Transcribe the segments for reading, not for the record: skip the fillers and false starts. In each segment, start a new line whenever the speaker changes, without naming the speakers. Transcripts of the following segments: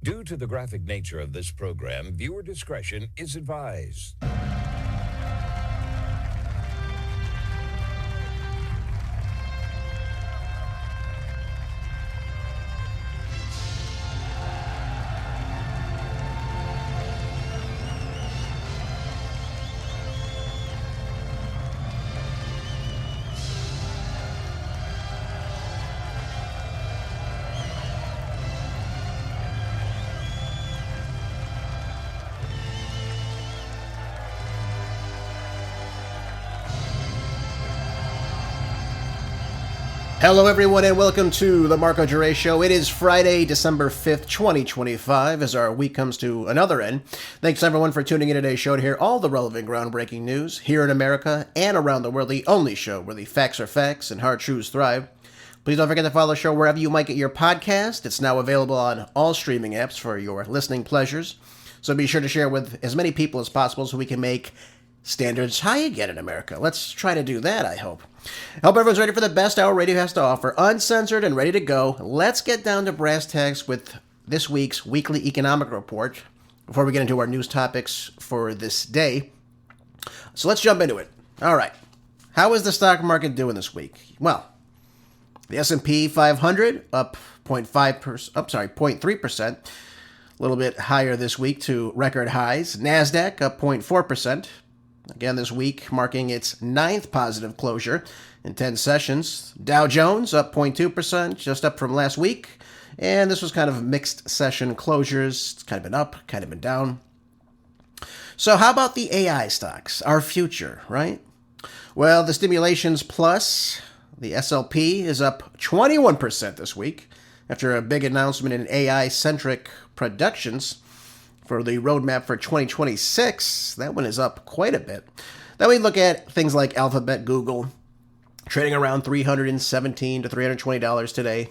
Due to the graphic nature of this program, viewer discretion is advised.
Hello everyone and welcome to the Marco Jure Show. It is Friday, December 5th, 2025, as our week comes to another end. Thanks everyone for tuning in today's show to hear all the relevant groundbreaking news here in America and around the world, the only show where the facts are facts and hard truths thrive. Please don't forget to follow the show wherever you might get your podcast. It's now available on all streaming apps for your listening pleasures. So be sure to share with as many people as possible so we can make standards high again in America. Let's try to do that, I hope. I hope everyone's ready for the best hour radio has to offer, uncensored and ready to go. Let's get down to brass tacks with this week's weekly economic report before we get into our news topics for this day. So let's jump into it. All right. How is the stock market doing this week? Well, the S&P 500 up 0.3%, a little bit higher this week to record highs. NASDAQ up 0.4%. Again this week, marking its ninth positive closure in 10 sessions. Dow Jones up 0.2%, just up from last week. And this was kind of mixed session closures. It's kind of been up, kind of been down. So how about the AI stocks, our future, right? Well, the Stimulations Plus, the SLP, is up 21% this week after a big announcement in AI-centric productions. For the roadmap for 2026, that one is up quite a bit. Then we look at things like Alphabet, Google, trading around $317 to $320 today,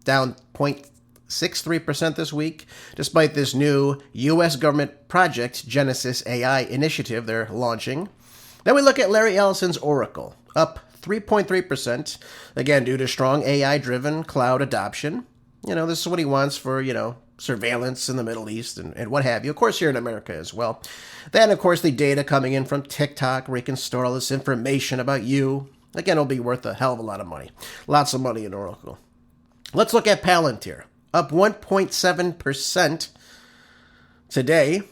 down 0.63% this week, despite this new U.S. government project, Genesis AI initiative they're launching. Then we look at Larry Ellison's Oracle, up 3.3%, again due to strong AI-driven cloud adoption. This is what he wants for, surveillance in the Middle East and what have you. Of course, here in America as well. Then, of course, the data coming in from TikTok where you can store all this information about you. Again, it'll be worth a hell of a lot of money. Lots of money in Oracle. Let's look at Palantir. Up 1.7% today,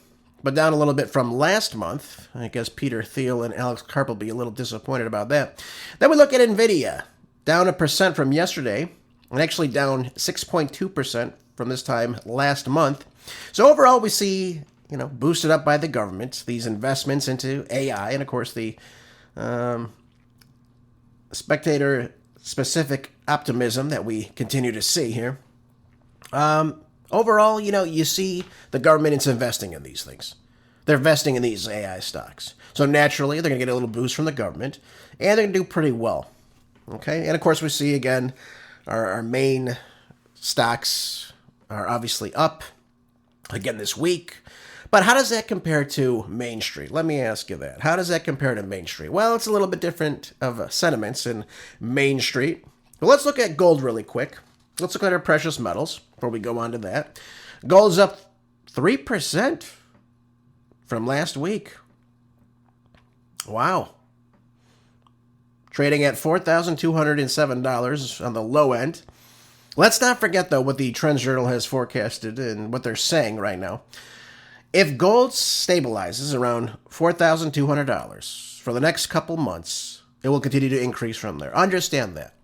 but down a little bit from last month. I guess Peter Thiel and Alex Karp will be a little disappointed about that. Then we look at NVIDIA. Down 1% from yesterday, and actually down 6.2% from this time last month. So overall, we see, boosted up by the government, these investments into AI, and of course the spectator-specific optimism that we continue to see here. Overall, you see the government is investing in these things. They're investing in these AI stocks. So naturally, they're going to get a little boost from the government, and they're going to do pretty well. Okay, and of course, we see, again, our main stocks are obviously up again this week. But how does that compare to Main Street? Let me ask you that. How does that compare to Main Street? Well, it's a little bit different of sentiments in Main Street. But let's look at gold really quick. Let's look at our precious metals before we go on to that. Gold's up 3% from last week. Wow. Trading at $4,207 on the low end. Let's not forget, though, what the Trends Journal has forecasted and what they're saying right now. If gold stabilizes around $4,200 for the next couple months, it will continue to increase from there. Understand that.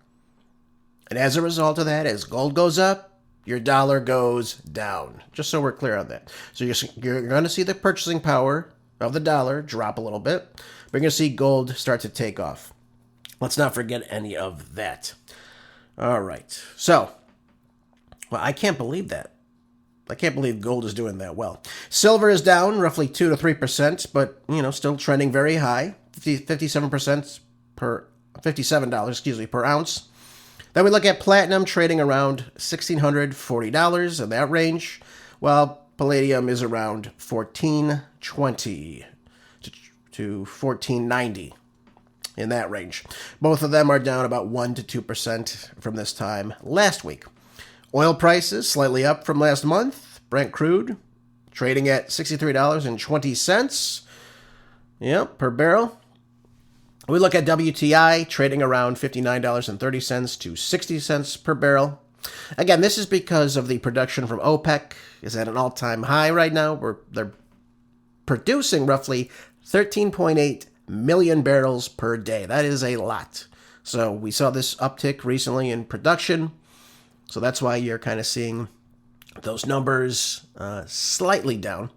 And as a result of that, as gold goes up, your dollar goes down. Just so we're clear on that. So you're going to see the purchasing power of the dollar drop a little bit. But you're going to see gold start to take off. Let's not forget any of that. All right. So, I can't believe that. I can't believe gold is doing that well. Silver is down roughly 2 to 3%, but, still trending very high. 57% per $57, per ounce. Then we look at platinum trading around $1,640 in that range, while palladium is around $1,420 to $1,490 in that range. Both of them are down about 1 to 2% from this time last week. Oil prices slightly up from last month, Brent crude trading at $63.20. Yep, per barrel. We look at WTI trading around $59.30 to 60 cents per barrel. Again, this is because of the production from OPEC is at an all-time high right now, where they're producing roughly 13.8 million barrels per day. That is a lot. So we saw this uptick recently in production. So that's why you're kind of seeing those numbers slightly down.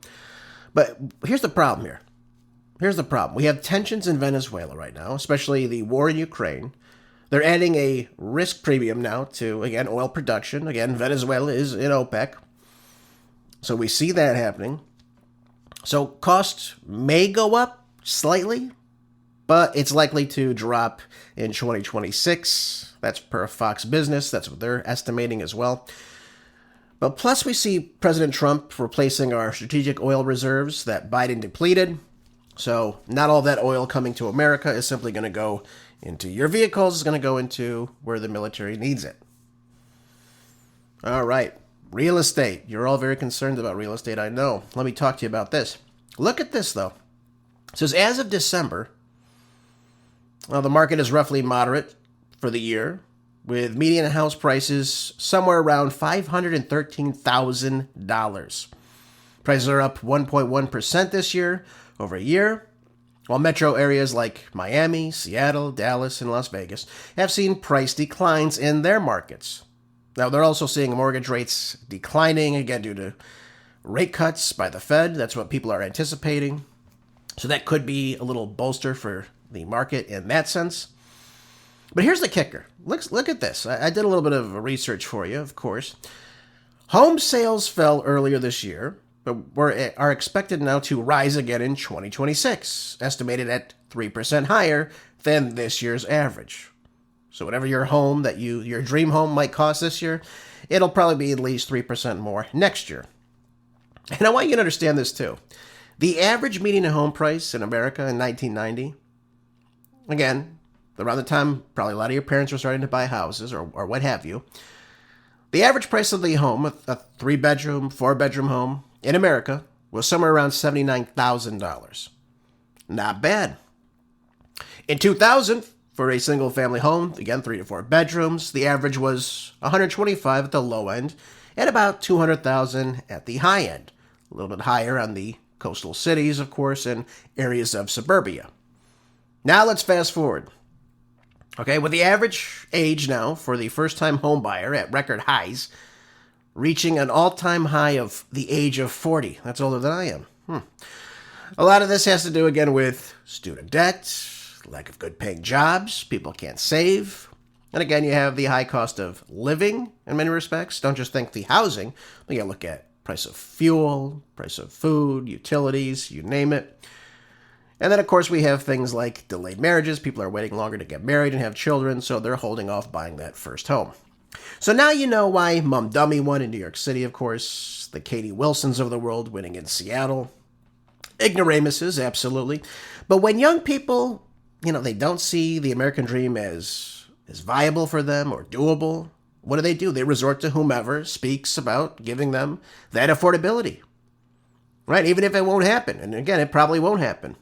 But here's the problem here. Here's the problem. We have tensions in Venezuela right now, especially the war in Ukraine. They're adding a risk premium now to, again, oil production. Again, Venezuela is in OPEC. So we see that happening. So costs may go up slightly, but it's likely to drop in 2026. That's per Fox Business. That's what they're estimating as well. But plus we see President Trump replacing our strategic oil reserves that Biden depleted. So not all that oil coming to America is simply going to go into your vehicles. It's going to go into where the military needs it. All right. Real estate. You're all very concerned about real estate, I know. Let me talk to you about this. Look at this, though. It says as of December, the market is roughly moderate for the year, with median house prices somewhere around $513,000. Prices are up 1.1% this year over a year, while metro areas like Miami, Seattle, Dallas, and Las Vegas have seen price declines in their markets. Now, they're also seeing mortgage rates declining, again, due to rate cuts by the Fed. That's what people are anticipating. So that could be a little bolster for the market in that sense. But here's the kicker. Look at this. I did a little bit of research for you, of course. Home sales fell earlier this year, but are expected now to rise again in 2026, estimated at 3% higher than this year's average. So whatever your home your dream home might cost this year, it'll probably be at least 3% more next year. And I want you to understand this too. The average median home price in America in 1990, again, around the time probably a lot of your parents were starting to buy houses or what have you, the average price of the home, a 3-bedroom, 4-bedroom home in America, was somewhere around $79,000. Not bad. In 2000, for a single-family home, again, 3 to 4 bedrooms, the average was $125 at the low end and about $200,000 at the high end. A little bit higher on the coastal cities, of course, and areas of suburbia. Now let's fast forward. Okay, with the average age now for the first-time home buyer at record highs, reaching an all-time high of the age of 40. That's older than I am. A lot of this has to do, again, with student debt, lack of good-paying jobs, people can't save. And again, you have the high cost of living in many respects. Don't just think the housing, but you gotta look at price of fuel, price of food, utilities, you name it. And then, of course, we have things like delayed marriages. People are waiting longer to get married and have children, so they're holding off buying that first home. So now you know why Mum Dummy won in New York City, of course, the Katie Wilsons of the world winning in Seattle. Ignoramuses, absolutely. But when young people, they don't see the American dream as viable for them or doable, what do? They resort to whomever speaks about giving them that affordability, right? Even if it won't happen. And again, it probably won't happen.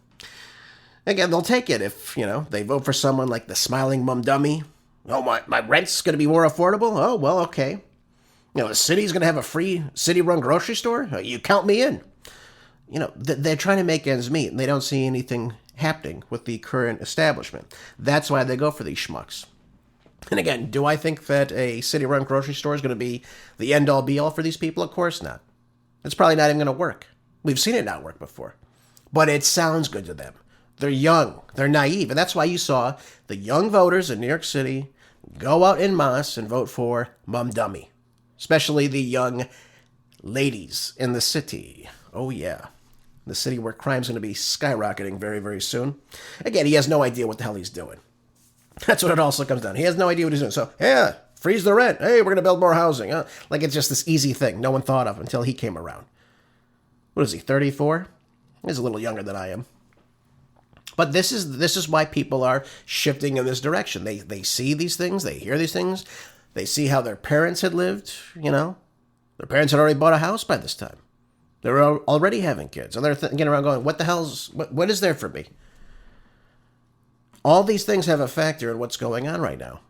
Again, they'll take it if, they vote for someone like the smiling Mum Dummy. Oh, my rent's going to be more affordable? Oh, well, okay. The city's going to have a free city-run grocery store? You count me in. They're trying to make ends meet, and they don't see anything happening with the current establishment. That's why they go for these schmucks. And again, do I think that a city-run grocery store is going to be the end-all, be-all for these people? Of course not. It's probably not even going to work. We've seen it not work before. But it sounds good to them. They're young. They're naive. And that's why you saw the young voters in New York City go out en masse and vote for Mum Dummy. Especially the young ladies in the city. Oh, yeah. The city where crime's going to be skyrocketing very, very soon. Again, he has no idea what the hell he's doing. That's what it also comes down. He has no idea what he's doing. So, yeah, freeze the rent. Hey, we're going to build more housing. Like it's just this easy thing no one thought of until he came around. What is he, 34? He's a little younger than I am. But this is why people are shifting in this direction. They see these things. They hear these things. They see how their parents had lived, their Their parents had already bought a house by this time. They were already having kids. And they're thinking around going, what is there for me? All these things have a factor in what's going on right now.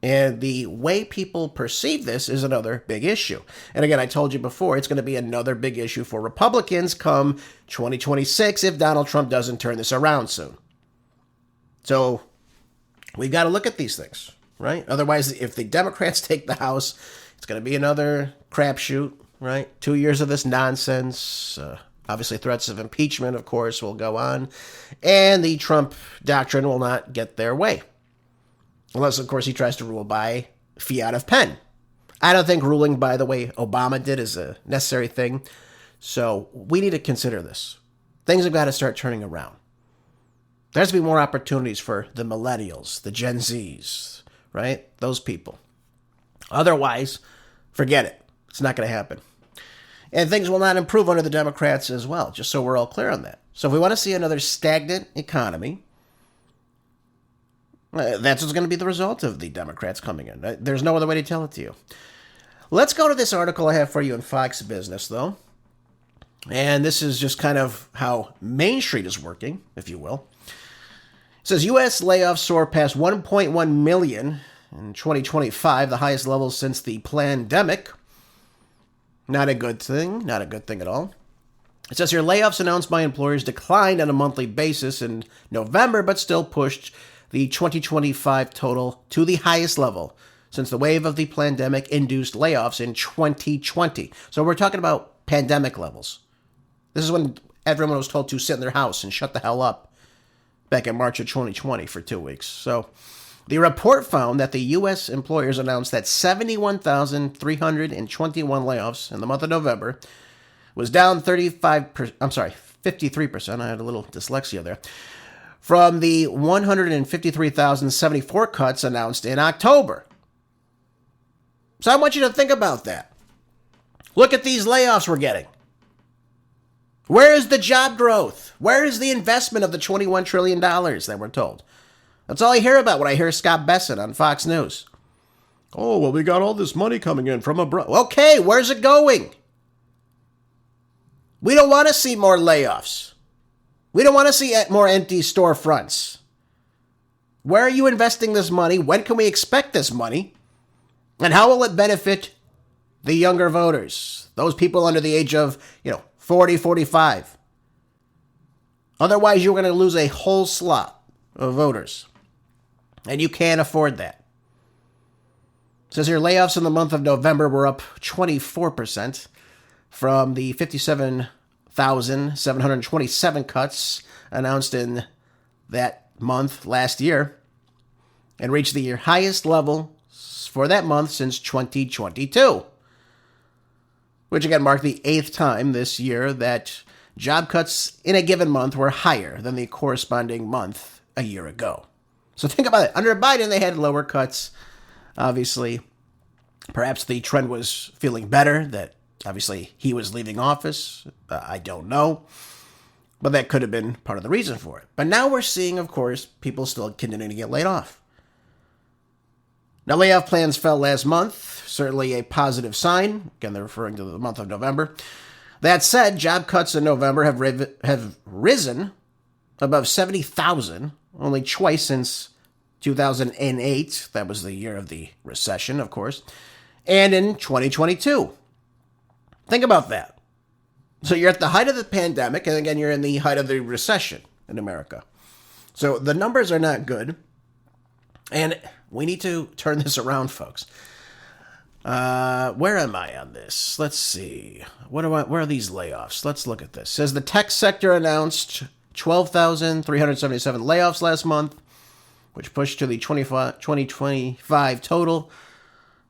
And the way people perceive this is another big issue. And again, I told you before, it's going to be another big issue for Republicans come 2026 if Donald Trump doesn't turn this around soon. So we've got to look at these things, right? Otherwise, if the Democrats take the House, it's going to be another crapshoot, right? 2 years of this nonsense. Obviously, threats of impeachment, of course, will go on. And the Trump doctrine will not get their way. Unless, of course, he tries to rule by fiat of pen. I don't think ruling by the way Obama did is a necessary thing. So we need to consider this. Things have got to start turning around. There has to be more opportunities for the millennials, the Gen Zs, right? Those people. Otherwise, forget it. It's not going to happen. And things will not improve under the Democrats as well, just so we're all clear on that. So if we want to see another stagnant economy, that's what's going to be the result of the Democrats coming in. There's no other way to tell it to you. Let's go to this article I have for you in Fox Business, though. And this is just kind of how Main Street is working, if you will. It says U.S. layoffs soar past 1.1 million in 2025, the highest level since the pandemic. Not a good thing. Not a good thing at all. It says here, layoffs announced by employers declined on a monthly basis in November, but still pushed the 2025 total to the highest level since the wave of the pandemic-induced layoffs in 2020. So we're talking about pandemic levels. This is when everyone was told to sit in their house and shut the hell up back in March of 2020 for 2 weeks. So the report found that the U.S. employers announced that 71,321 layoffs in the month of November was down 53%. I had a little dyslexia there. From the 153,074 cuts announced in October. So I want you to think about that. Look at these layoffs we're getting. Where is the job growth? Where is the investment of the $21 trillion that we're told? That's all I hear about when I hear Scott Bessent on Fox News. Oh, well, we got all this money coming in from abroad. Okay, where's it going? We don't want to see more layoffs. We don't want to see more empty storefronts. Where are you investing this money? When can we expect this money? And how will it benefit the younger voters? Those people under the age of, 40, 45. Otherwise, you're going to lose a whole slot of voters. And you can't afford that. It says here, layoffs in the month of November were up 24% from the 57,727 cuts announced in that month last year and reached the highest level for that month since 2022, which again marked the 8th time this year that job cuts in a given month were higher than the corresponding month a year ago. So think about it. Under Biden, they had lower cuts. Obviously, perhaps the trend was feeling better, that obviously he was leaving office. I don't know. But that could have been part of the reason for it. But now we're seeing, of course, people still continuing to get laid off. Now, layoff plans fell last month. Certainly a positive sign. Again, they're referring to the month of November. That said, job cuts in November have risen above 70,000, only twice since 2008. That was the year of the recession, of course. And in 2022. Think about that. So you're at the height of the pandemic, and again, you're in the height of the recession in America. So the numbers are not good. And we need to turn this around, folks. Where am I on this? Let's see. Where are these layoffs? Let's look at this. It says the tech sector announced 12,377 layoffs last month, which pushed to the 2025 total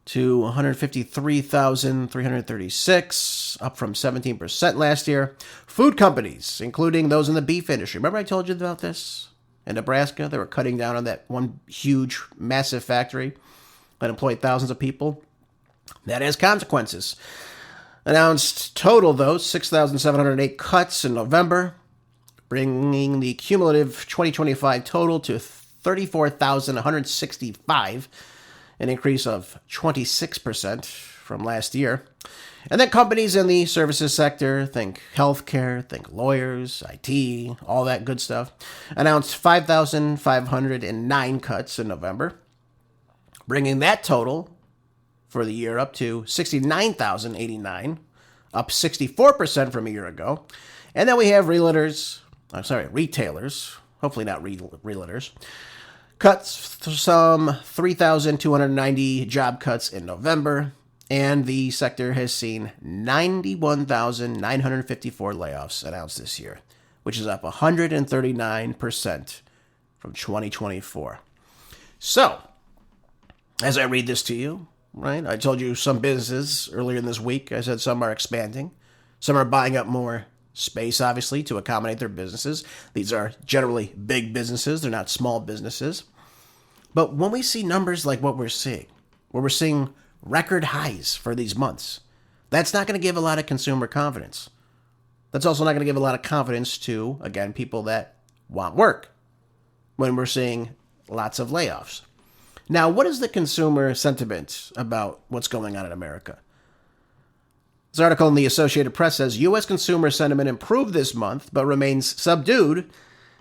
to 153,336, up from 17% last year. Food companies, including those in the beef industry. Remember I told you about this? In Nebraska, they were cutting down on that one huge, massive factory that employed thousands of people. That has consequences. Announced total, though, 6,708 cuts in November, bringing the cumulative 2025 total to 34,165, an increase of 26% from last year. And then companies in the services sector, think healthcare, think lawyers, IT, all that good stuff, announced 5,509 cuts in November, bringing that total for the year up to 69,089, up 64% from a year ago. And then we have retailers, hopefully not realtors, cuts some 3,290 job cuts in November, and the sector has seen 91,954 layoffs announced this year, which is up 139% from 2024. So, as I read this to you, right, I told you some businesses earlier in this week, I said some are expanding, some are buying up more space, obviously, to accommodate their businesses. These are generally big businesses. They're not small businesses. But when we see numbers like what we're seeing, where we're seeing record highs for these months, that's not going to give a lot of consumer confidence. That's also not going to give a lot of confidence to, again, people that want work when we're seeing lots of layoffs. Now, what is the consumer sentiment about what's going on in America? This article in the Associated Press says U.S. consumer sentiment improved this month, but remains subdued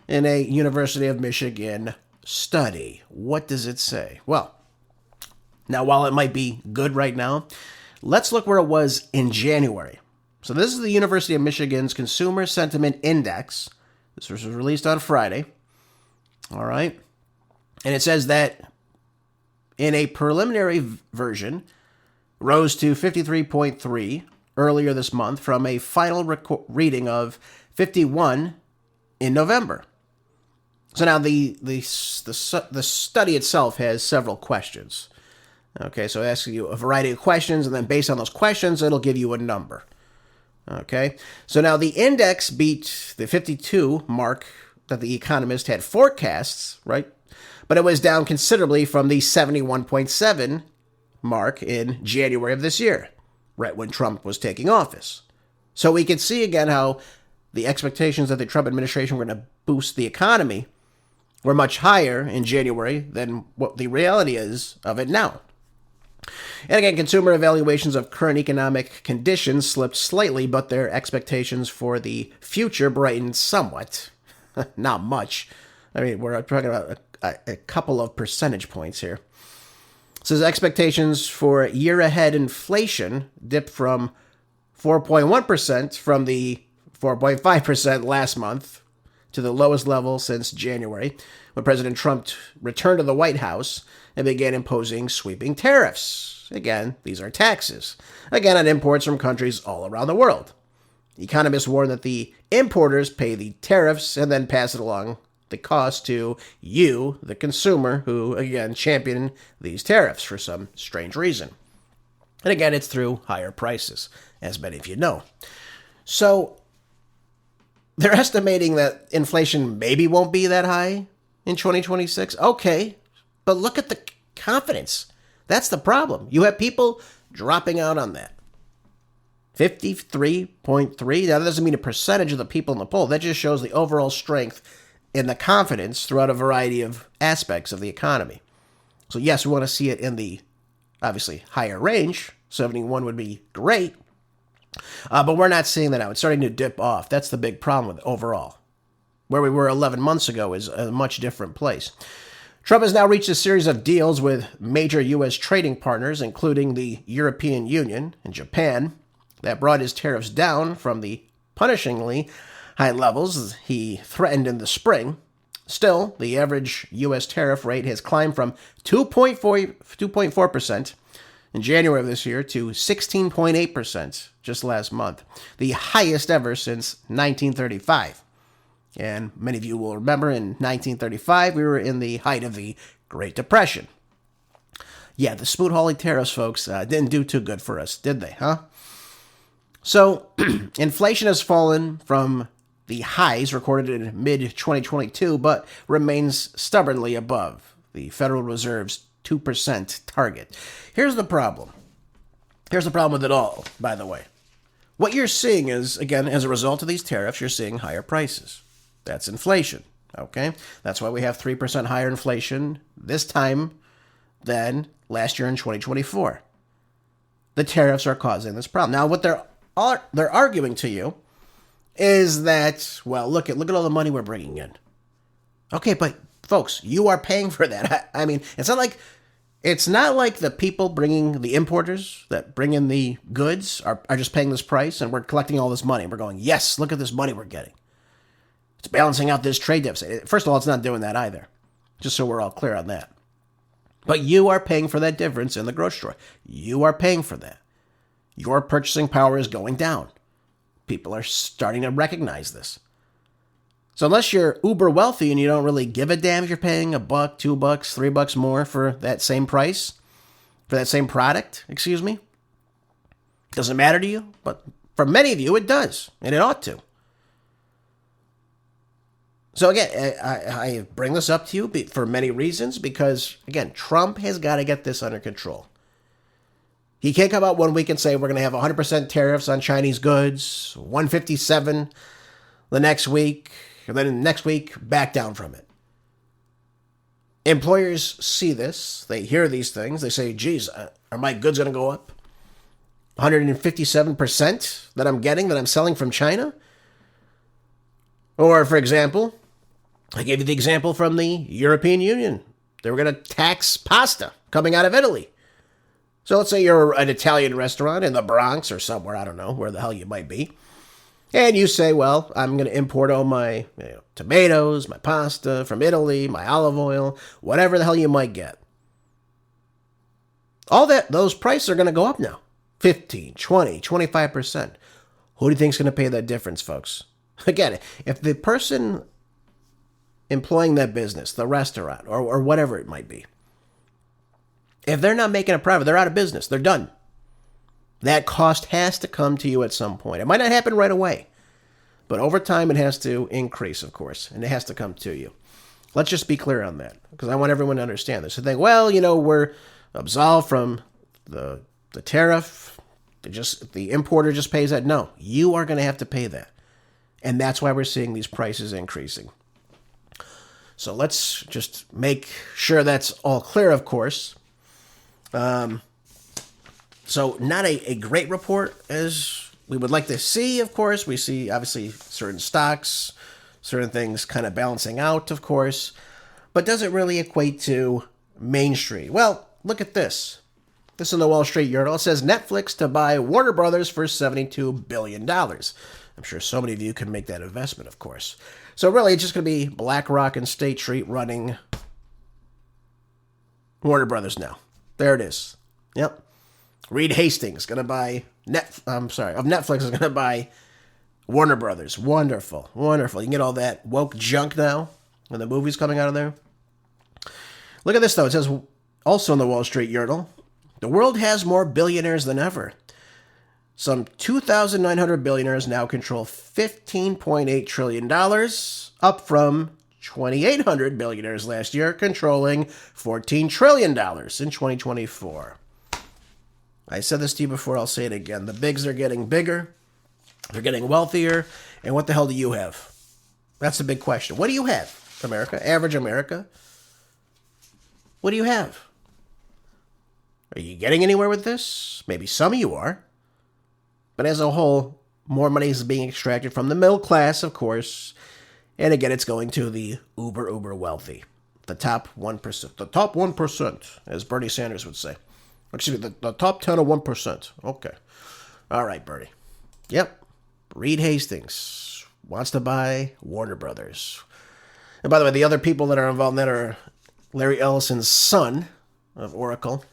in a University of Michigan study. What does it say? Well, now, while it might be good right now, let's look where it was in January. So this is the University of Michigan's Consumer Sentiment Index. This was released on Friday. All right. And it says that in a preliminary version, rose to 53.3 earlier this month from a final reading of 51 in November. So now the study itself has several questions. Okay, so it asks you a variety of questions, and then based on those questions, it'll give you a number. Okay, so now the index beat the 52 mark that the Economist had forecasts, right? But it was down considerably from the 71.7 mark in January of this year, right when Trump was taking office. So we can see again how the expectations that the Trump administration were going to boost the economy were much higher in January than what the reality is of it now. And again, consumer evaluations of current economic conditions slipped slightly, but their expectations for the future brightened somewhat. Not much. I mean, we're talking about a couple of percentage points here. It says expectations for year-ahead inflation dipped from 4.1% from the 4.5% last month to the lowest level since January, when President Trump returned to the White House and began imposing sweeping tariffs. Again, these are taxes. Again, on imports from countries all around the world. Economists warn that the importers pay the tariffs and then pass it along the cost to you, the consumer, who, again, champion these tariffs for some strange reason. And again, it's through higher prices, as many of you know. So they're estimating that inflation maybe won't be that high in 2026. Okay, but look at the confidence. That's the problem. You have people dropping out on that. 53.3. Now, that doesn't mean a percentage of the people in the poll. That just shows the overall strength in the confidence throughout a variety of aspects of the economy. So, yes, we want to see it in the, obviously, higher range. 71 would be great. But we're not seeing that now. It's starting to dip off. That's the big problem with it overall. Where we were 11 months ago is a much different place. Trump has now reached a series of deals with major U.S. trading partners, including the European Union and Japan, that brought his tariffs down from the punishingly high levels he threatened in the spring. Still, the average U.S. tariff rate has climbed from 2.4% in January of this year to 16.8% just last month, the highest ever since 1935. And many of you will remember in 1935, we were in the height of the Great Depression. Yeah, the Smoot-Hawley tariffs, folks, didn't do too good for us, did they, huh? So, inflation has fallen from the highs recorded in mid-2022, but remains stubbornly above the Federal Reserve's 2% target. Here's the problem. Here's the problem with it all, by the way. What you're seeing is, again, as a result of these tariffs, you're seeing higher prices. That's inflation, okay? That's why we have 3% higher inflation this time than last year in 2024. the tariffs are causing this problem. Now, what they're arguing to you is that, well, look at all the money we're bringing in. Okay, but folks, you are paying for that. I mean, it's not like the people bringing the importers that bring in the goods are just paying this price and we're collecting all this money. We're going, yes, look at this money we're getting. It's balancing out this trade deficit. First of all, it's not doing that either, just so we're all clear on that. But you are paying for that difference in the grocery store. You are paying for that. Your purchasing power is going down. People are starting to recognize this. So unless you're uber wealthy and you don't really give a damn if you're paying $1, $2, $3 more for that same price, for that same product, doesn't matter to you. But for many of you, it does, and it ought to. So again, I bring this up to you for many reasons because, again, Trump has got to get this under control. He can't come out one week and say we're going to have 100% tariffs on Chinese goods, 157 the next week, and then next week back down from it. Employers see this, they hear these things, they say, geez, are my goods going to go up? 157% that I'm getting, that I'm selling from China? Or, for example, I gave you the example from the European Union. They were going to tax pasta coming out of Italy. So let's say you're an Italian restaurant in the Bronx or somewhere, I don't know, where the hell you might be. And you say, well, I'm going to import all my tomatoes, my pasta from Italy, my olive oil, whatever the hell you might get. Those prices are going to go up now. 15, 20, 25%. Who do you think is going to pay that difference, folks? Again, if the person employing that business, the restaurant, or whatever it might be, if they're not making a profit, they're out of business. They're done. That cost has to come to you at some point. It might not happen right away, but over time it has to increase, of course, and it has to come to you. Let's just be clear on that, because I want everyone to understand this. So think, well, we're absolved from the tariff. The importer just pays that. No, you are going to have to pay that. And that's why we're seeing these prices increasing. So let's just make sure that's all clear, of course. So not a great report as we would like to see, of course. We see, obviously, certain stocks, certain things kind of balancing out, of course. But does it really equate to Main Street? Well, look at this. This is in the Wall Street Journal. It says Netflix to buy Warner Brothers for $72 billion. I'm sure so many of you can make that investment, of course. So really, it's just going to be BlackRock and State Street running Warner Brothers now. There it is. Yep. Reed Hastings going to buy Netflix is going to buy Warner Brothers. Wonderful. Wonderful. You can get all that woke junk now and the movies coming out of there. Look at this, though. It says also in the Wall Street Journal, the world has more billionaires than ever. Some 2,900 billionaires now control $15.8 trillion, up from 2,800 billionaires last year, controlling $14 trillion in 2024. I said this to you before, I'll say it again. The bigs are getting bigger, they're getting wealthier, and what the hell do you have? That's the big question. What do you have, America? Average America? What do you have? Are you getting anywhere with this? Maybe some of you are. But as a whole, more money is being extracted from the middle class, of course. And again, it's going to the uber wealthy. The top 1%. The top 1%, as Bernie Sanders would say. Excuse me, the top 10 of 1%. Okay. All right, Bernie. Yep. Reed Hastings wants to buy Warner Brothers. And by the way, the other people that are involved in that are Larry Ellison's son of Oracle.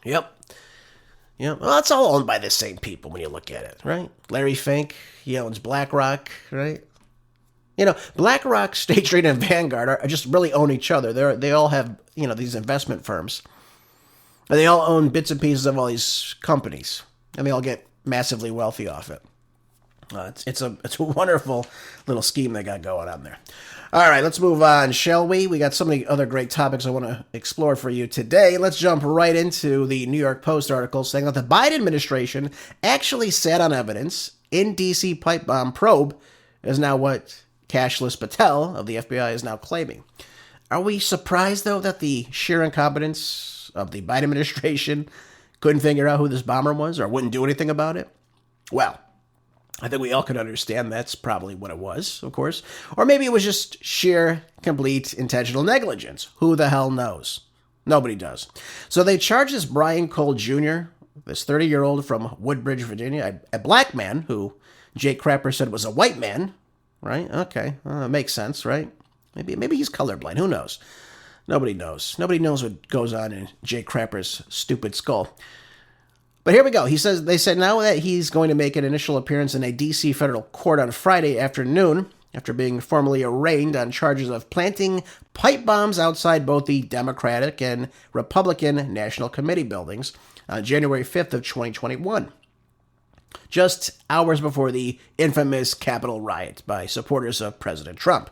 Yep. Well, it's all owned by the same people when you look at it, right? Larry Fink, he owns BlackRock, right? BlackRock, State Street, and Vanguard are just really own each other. They all have, these investment firms. And they all own bits and pieces of all these companies. And they all get massively wealthy off it. It's a wonderful little scheme they got going on there. All right, let's move on, shall we? We got so many other great topics I want to explore for you today. Let's jump right into the New York Post article saying that the Biden administration actually sat on evidence in D.C. pipe bomb probe, is now what Cashless Patel of the FBI is now claiming. Are we surprised, though, that the sheer incompetence of the Biden administration couldn't figure out who this bomber was or wouldn't do anything about it? Well, I think we all can understand that's probably what it was, of course. Or maybe it was just sheer, complete, intentional negligence. Who the hell knows? Nobody does. So they charged this Brian Cole Jr., this 30-year-old from Woodbridge, Virginia, a black man who Jake Crapper said was a white man, right? Okay, makes sense, right? Maybe he's colorblind. Who knows? Nobody knows. Nobody knows what goes on in Jake Crapper's stupid skull. But here we go. They said now that he's going to make an initial appearance in a D.C. federal court on Friday afternoon after being formally arraigned on charges of planting pipe bombs outside both the Democratic and Republican National Committee buildings on January 5th of 2021, just hours before the infamous Capitol riot by supporters of President Trump.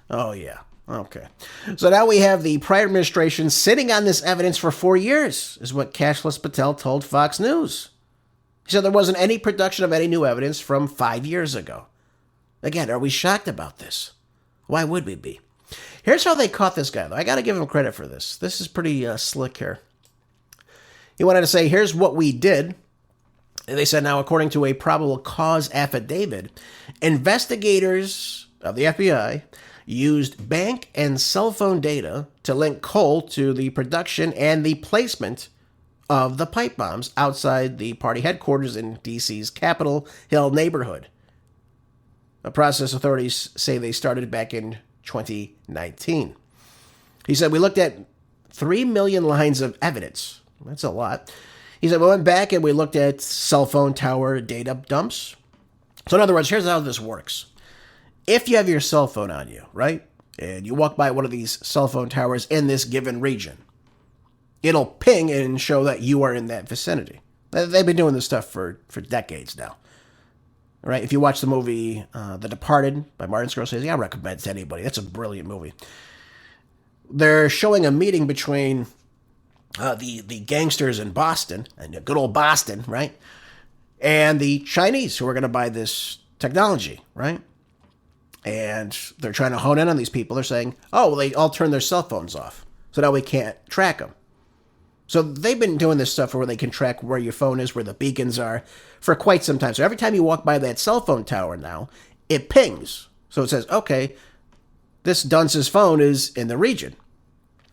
Oh, yeah. Okay. So now we have the prior administration sitting on this evidence for 4 years, is what Cashless Patel told Fox News. He said there wasn't any production of any new evidence from 5 years ago. Again, are we shocked about this? Why would we be? Here's how they caught this guy, though. I got to give him credit for this. This is pretty slick here. He wanted to say, here's what we did. And they said, now, according to a probable cause affidavit, investigators of the FBI used bank and cell phone data to link Cole to the production and the placement of the pipe bombs outside the party headquarters in D.C.'s Capitol Hill neighborhood. A process authorities say they started back in 2019. He said, we looked at 3 million lines of evidence. That's a lot. He said, we went back and we looked at cell phone tower data dumps. So in other words, here's how this works. If you have your cell phone on you, right, and you walk by one of these cell phone towers in this given region, it'll ping and show that you are in that vicinity. They've been doing this stuff for decades now. Right? If you watch the movie The Departed by Martin Scorsese, I recommend it to anybody. That's a brilliant movie. They're showing a meeting between the gangsters in Boston, and good old Boston, right, and the Chinese who are going to buy this technology, right? And they're trying to hone in on these people. They're saying, oh, well, they all turn their cell phones off, so now we can't track them. So they've been doing this stuff where they can track where your phone is, where the beacons are, for quite some time. So every time you walk by that cell phone tower now, it pings. So it says, okay, this dunce's phone is in the region.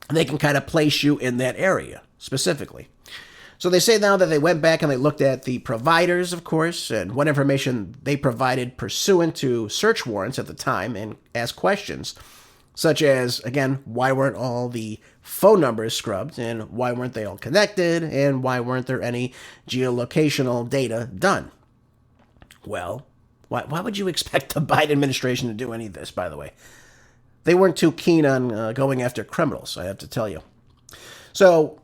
And they can kind of place you in that area specifically. So they say now that they went back and they looked at the providers, of course, and what information they provided pursuant to search warrants at the time and asked questions, such as, again, why weren't all the phone numbers scrubbed, and why weren't they all connected, and why weren't there any geolocational data done? Well, why would you expect the Biden administration to do any of this, by the way? They weren't too keen on going after criminals, I have to tell you. So,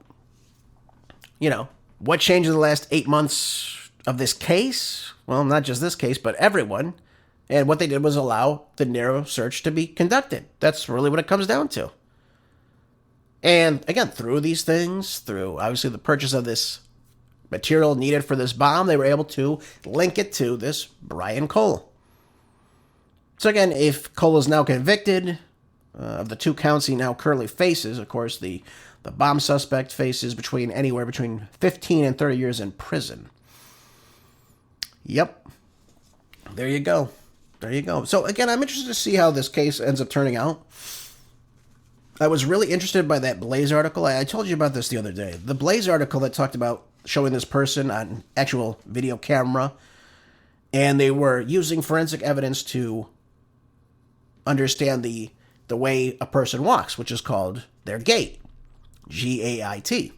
you know, what changed in the last 8 months of this case? Well, not just this case, but everyone. And what they did was allow the narrow search to be conducted. That's really what it comes down to. And again, through these things, through obviously the purchase of this material needed for this bomb, they were able to link it to this Brian Cole. So again, if Cole is now convicted of the 2 counts he now currently faces, of course, the bomb suspect faces anywhere between 15 and 30 years in prison. Yep. There you go. There you go. So again, I'm interested to see how this case ends up turning out. I was really interested by that Blaze article. I told you about this the other day. The Blaze article that talked about showing this person on actual video camera, and they were using forensic evidence to understand the way a person walks, which is called their gait. G-A-I-T.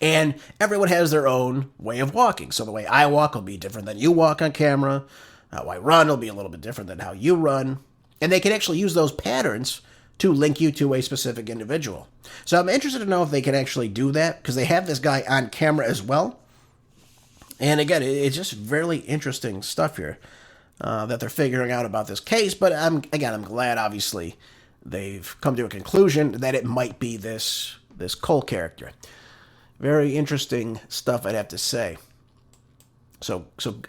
And everyone has their own way of walking. So the way I walk will be different than you walk on camera. How I run will be a little bit different than how you run. And they can actually use those patterns to link you to a specific individual. So I'm interested to know if they can actually do that, because they have this guy on camera as well. And again, it's just really interesting stuff here that they're figuring out about this case. But I'm glad, obviously, they've come to a conclusion that it might be this Cole character. Very interesting stuff, I'd have to say. So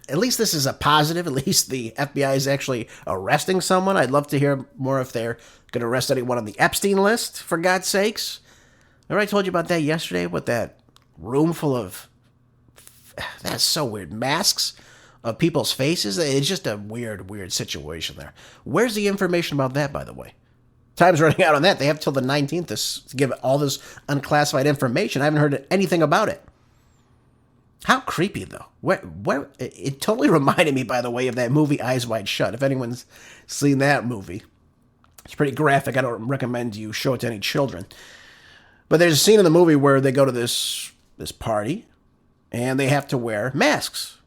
at least this is a positive. At least the FBI is actually arresting someone. I'd love to hear more if they're going to arrest anyone on the Epstein list, for God's sakes. Remember I told you about that yesterday with that room full of That's so weird. Masks of people's faces. It's just a weird situation there. Where's the information about that, by the way? Time's running out on that. They have till the 19th to give all this unclassified information. I haven't heard anything about it. How creepy, though. Where it totally reminded me, by the way, of that movie Eyes Wide Shut. If anyone's seen that movie, it's pretty graphic. I don't recommend you show it to any children. But there's a scene in the movie where they go to this party, and they have to wear masks.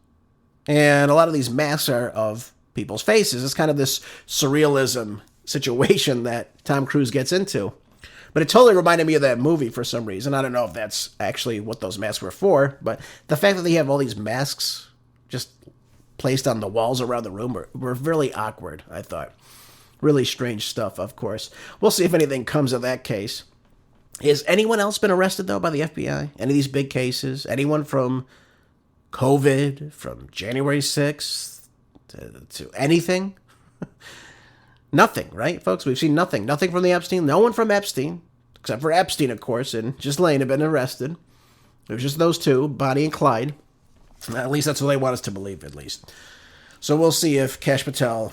And a lot of these masks are of people's faces. It's kind of this surrealism situation that Tom Cruise gets into. But it totally reminded me of that movie for some reason. I don't know if that's actually what those masks were for, but the fact that they have all these masks just placed on the walls around the room were really awkward, I thought. Really strange stuff, of course. We'll see if anything comes of that case. Has anyone else been arrested, though, by the FBI? Any of these big cases? Anyone from COVID, from January 6th to anything? Nothing, right, folks? We've seen nothing. Nothing from the Epstein. No one from Epstein, except for Epstein, of course, and Ghislaine have been arrested. It was just those two, Bonnie and Clyde. At least that's what they want us to believe, at least. So we'll see if Kash Patel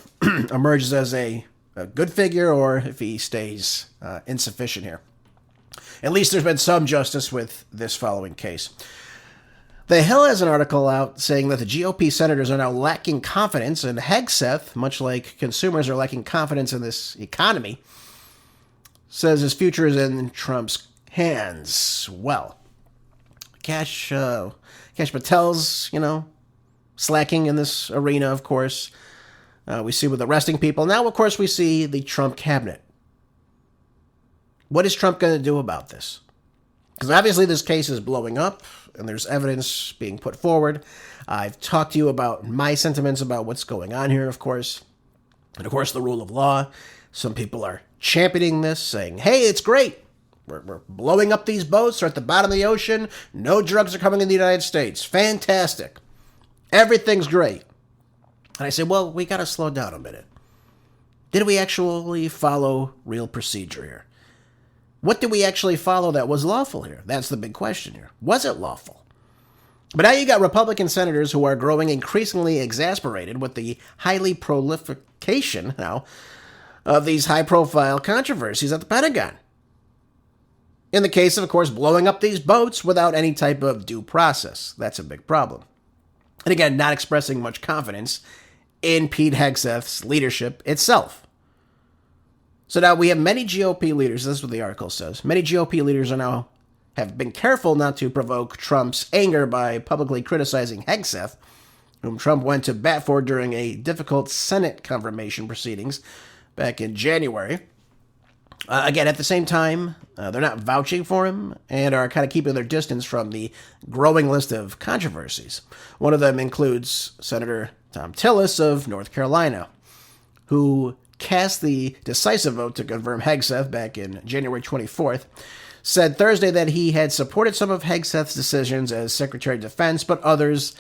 emerges as a good figure or if he stays insufficient here. At least there's been some justice with this following case. The Hill has an article out saying that the GOP senators are now lacking confidence in Hegseth, much like consumers are lacking confidence in this economy. Says his future is in Trump's hands. Well, Kash Patel's, slacking in this arena, of course. We see with arresting people. Now, of course, we see the Trump cabinet. What is Trump going to do about this? Because obviously this case is blowing up, and there's evidence being put forward. I've talked to you about my sentiments about what's going on here, of course. And, of course, the rule of law. Some people are championing this, saying, hey, it's great. We're blowing up these boats. They're at the bottom of the ocean. No drugs are coming in the United States. Fantastic. Everything's great. And I say, well, we got to slow down a minute. Did we actually follow real procedure here? What did we actually follow that was lawful here? That's the big question here. Was it lawful? But now you got Republican senators who are growing increasingly exasperated with the highly proliferation now of these high-profile controversies at the Pentagon. In the case of course, blowing up these boats without any type of due process. That's a big problem. And again, not expressing much confidence in Pete Hegseth's leadership itself. So now we have many GOP leaders, this is what the article says, many GOP leaders have been careful not to provoke Trump's anger by publicly criticizing Hegseth, whom Trump went to bat for during a difficult Senate confirmation proceedings back in January. Again, at the same time, they're not vouching for him and are kind of keeping their distance from the growing list of controversies. One of them includes Senator Thom Tillis of North Carolina, who cast the decisive vote to confirm Hegseth back in January 24th, said Thursday that he had supported some of Hegseth's decisions as Secretary of Defense, but others'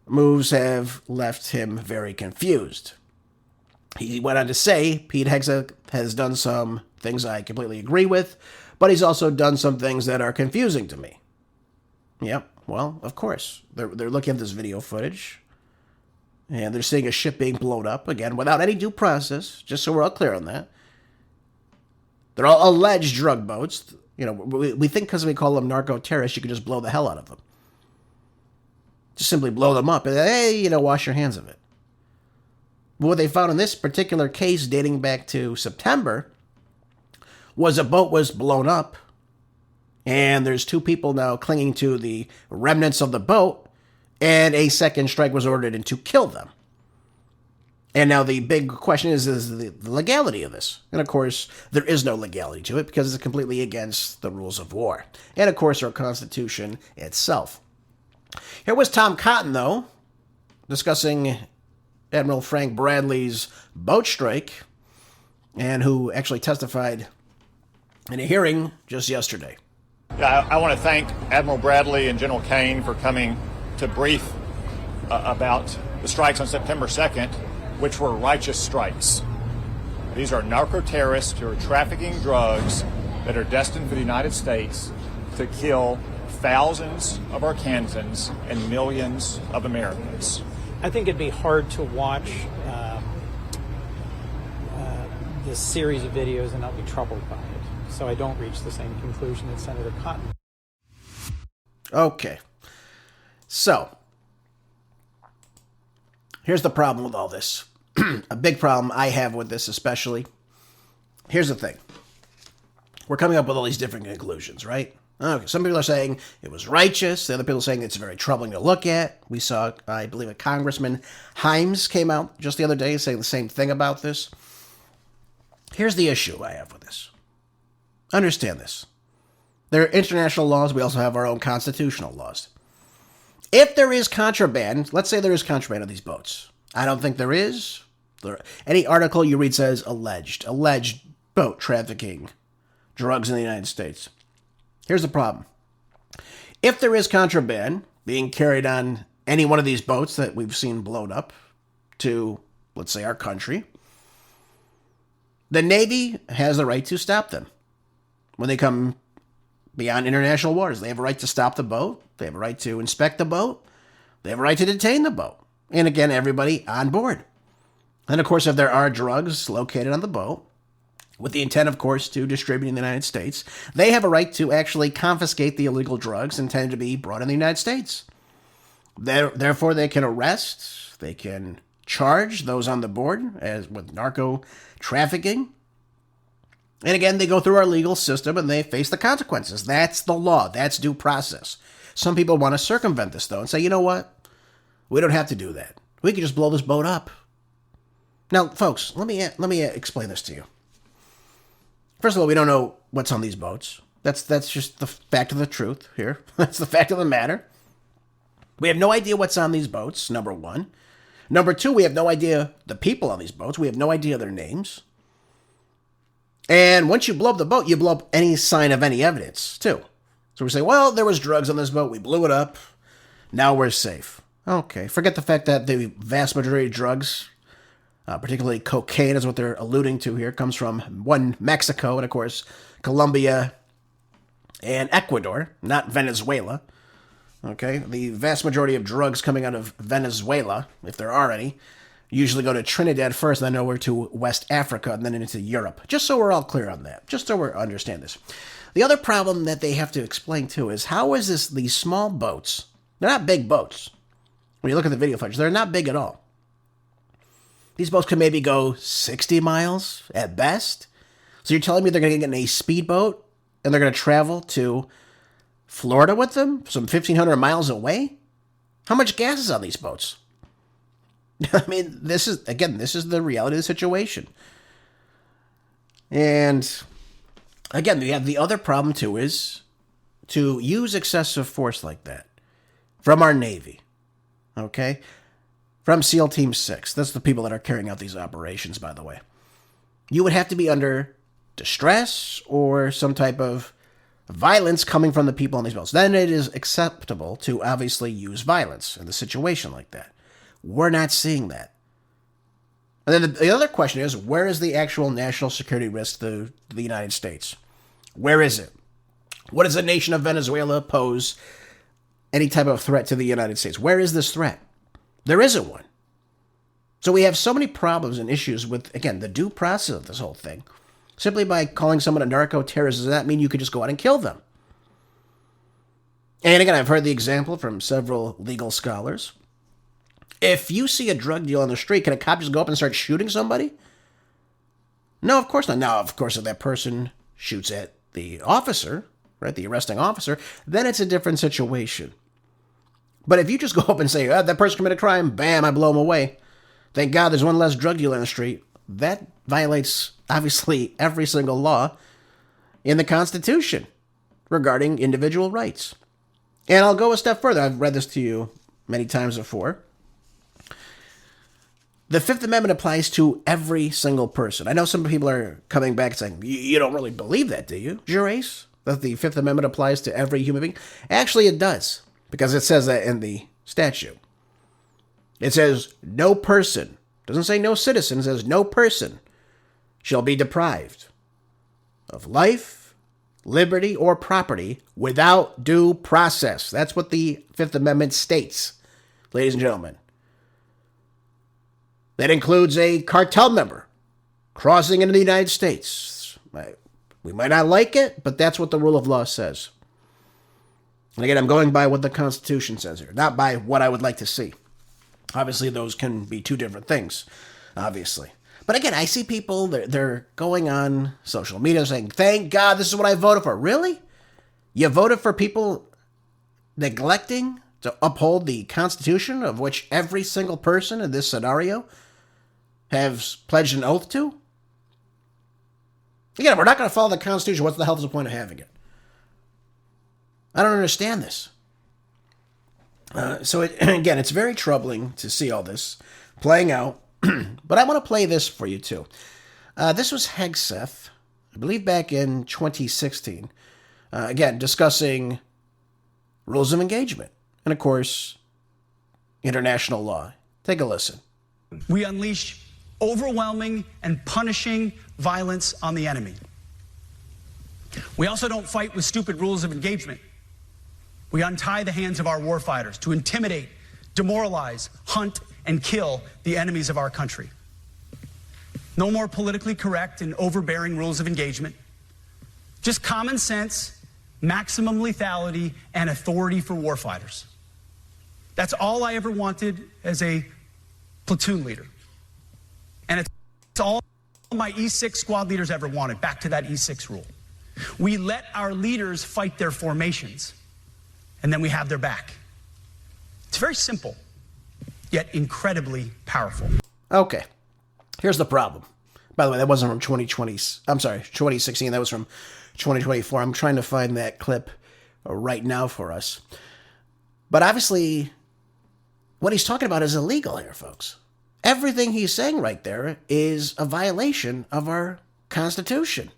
moves have left him very confused. He went on to say, Pete Hegseth has done some things I completely agree with, but he's also done some things that are confusing to me. Yep, well, of course. They're looking at this video footage, and they're seeing a ship being blown up, again, without any due process, just so we're all clear on that. They're all alleged drug boats. We think because we call them narco-terrorists, you can just blow the hell out of them. Just simply blow them up and, hey, wash your hands of it. But what they found in this particular case dating back to September was a boat was blown up, and there's two people now clinging to the remnants of the boat, and a second strike was ordered in to kill them. And now the big question is the legality of this. And of course, there is no legality to it because it's completely against the rules of war. And of course, our Constitution itself. Here was Tom Cotton, though, discussing Admiral Frank Bradley's boat strike, and who actually testified in a hearing just yesterday.
Yeah, I want to thank Admiral Bradley and General Kane for coming to brief about the strikes on September 2nd, which were righteous strikes. These are narco-terrorists who are trafficking drugs that are destined for the United States to kill thousands of Arkansans and millions of Americans.
I think it'd be hard to watch this series of videos and not be troubled by it. So I don't reach the same conclusion that Senator Cotton.
Okay. So, here's the problem with all this. A big problem I have with this especially. Here's the thing. We're coming up with all these different conclusions, right? Okay, some people are saying it was righteous. The other people are saying it's very troubling to look at. We saw, I believe, a Congressman Himes came out just the other day saying the same thing about this. Here's the issue I have with this. Understand this. There are international laws. We also have our own constitutional laws. If there is contraband, let's say there is contraband on these boats. I don't think there is. Any article you read says alleged boat trafficking, drugs in the United States. Here's the problem. If there is contraband being carried on any one of these boats that we've seen blown up to, let's say, our country, the Navy has the right to stop them. When they come beyond international waters, they have a right to stop the boat. They have a right to inspect the boat. They have a right to detain the boat. And again, everybody on board. And of course, if there are drugs located on the boat, with the intent, of course, to distribute in the United States, they have a right to actually confiscate the illegal drugs intended to be brought in the United States. Therefore, they can arrest, they can charge those on the board as with narco trafficking. And again, they go through our legal system and they face the consequences. That's the law. That's due process. Some people want to circumvent this, though, and say, you know what? We don't have to do that. We can just blow this boat up. Now, folks, let me explain this to you. First of all, we don't know what's on these boats. That's just the fact of the truth here. That's the fact of the matter. We have no idea what's on these boats, number one. Number two, we have no idea the people on these boats. We have no idea their names. And once you blow up the boat, you blow up any sign of any evidence, too. So we say, well, there was drugs on this boat. We blew it up. Now we're safe. Okay, forget the fact that the vast majority of drugs, particularly cocaine is what they're alluding to here, comes from one, Mexico, and of course, Colombia and Ecuador, not Venezuela. Okay, the vast majority of drugs coming out of Venezuela, if there are any, usually go to Trinidad first, then over to West Africa, and then into Europe. Just so we're all clear on that. Just so we understand this. The other problem that they have to explain, too, is how is this, these small boats, they're not big boats. When you look at the video footage, they're not big at all. These boats can maybe go 60 miles at best. So you're telling me they're going to get in a speedboat and they're going to travel to Florida with them, some 1,500 miles away? How much gas is on these boats? I mean, this is the reality of the situation. And again, the other problem, too, is to use excessive force like that from our Navy, okay? From SEAL Team 6. That's the people that are carrying out these operations, by the way. You would have to be under distress or some type of violence coming from the people on these boats. Then it is acceptable to obviously use violence in a situation like that. We're not seeing that. And then the other question is, where is the actual national security risk to the United States? Where is it? What does the nation of Venezuela pose any type of threat to the United States? Where is this threat? There isn't one. So we have so many problems and issues with, again, the due process of this whole thing. Simply by calling someone a narco-terrorist, does that mean you could just go out and kill them? And again, I've heard the example from several legal scholars. If you see a drug deal on the street, can a cop just go up and start shooting somebody? No, of course not. Now, of course, if that person shoots at the officer, right, the arresting officer, then it's a different situation. But if you just go up and say, that person committed a crime, bam, I blow him away. Thank God there's one less drug dealer on the street. That violates, obviously, every single law in the Constitution regarding individual rights. And I'll go a step further. I've read this to you many times before. The Fifth Amendment applies to every single person. I know some people are coming back saying, you don't really believe that, do you, Jurace? That the Fifth Amendment applies to every human being? Actually, it does, because it says that in the statute. It says, no person, doesn't say no citizen, it says no person shall be deprived of life, liberty, or property without due process. That's what the Fifth Amendment states, ladies and gentlemen. That includes a cartel member crossing into the United States. We might not like it, but that's what the rule of law says. And again, I'm going by what the Constitution says here, not by what I would like to see. Obviously, those can be two different things, obviously. But again, I see people, they're going on social media saying, thank God this is what I voted for. Really? You voted for people neglecting to uphold the Constitution, of which every single person in this scenario has pledged an oath to? Again, we're not going to follow the Constitution. What the hell is the point of having it? I don't understand this. Again, it's very troubling to see all this playing out. But I want to play this for you, too. This was Hegseth, I believe back in 2016. Again, discussing rules of engagement. And, of course, international law. Take a listen.
We unleash overwhelming and punishing violence on the enemy. We also don't fight with stupid rules of engagement. We untie the hands of our warfighters to intimidate, demoralize, hunt, and kill the enemies of our country. No more politically correct and overbearing rules of engagement. Just common sense, maximum lethality, and authority for warfighters. That's all I ever wanted as a platoon leader. And it's all my E6 squad leaders ever wanted, back to that E6 rule. We let our leaders fight their formations, and then we have their back. It's very simple, yet incredibly powerful.
Okay, here's the problem. By the way, that wasn't from 2016. That was from 2024. I'm trying to find that clip right now for us. But obviously, what he's talking about is illegal here, folks. Everything he's saying right there is a violation of our Constitution.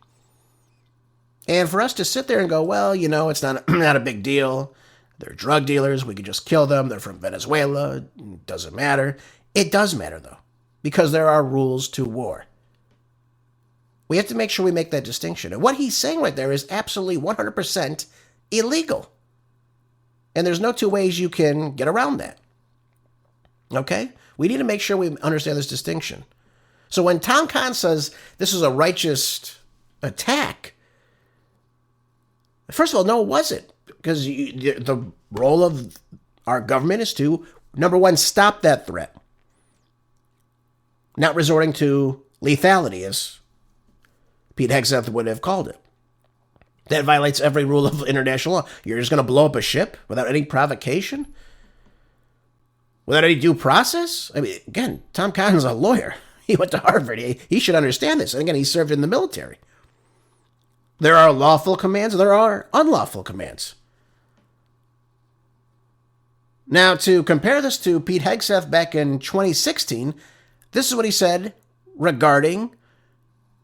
And for us to sit there and go, well, you know, it's not a big deal. They're drug dealers. We could just kill them. They're from Venezuela. It doesn't matter. It does matter, though, because there are rules to war. We have to make sure we make that distinction. And what he's saying right there is absolutely 100% illegal. And there's no two ways you can get around that. Okay? We need to make sure we understand this distinction. So when Tom Kahn says this is a righteous attack, first of all, no, it wasn't. Because the role of our government is to, number one, stop that threat. Not resorting to lethality, as Pete Hegseth would have called it. That violates every rule of international law. You're just going to blow up a ship without any provocation? Without any due process? I mean, again, Tom Cotton's a lawyer. He went to Harvard. He should understand this. And again, he served in the military. There are lawful commands, there are unlawful commands. Now, to compare this to Pete Hegseth back in 2016, this is what he said regarding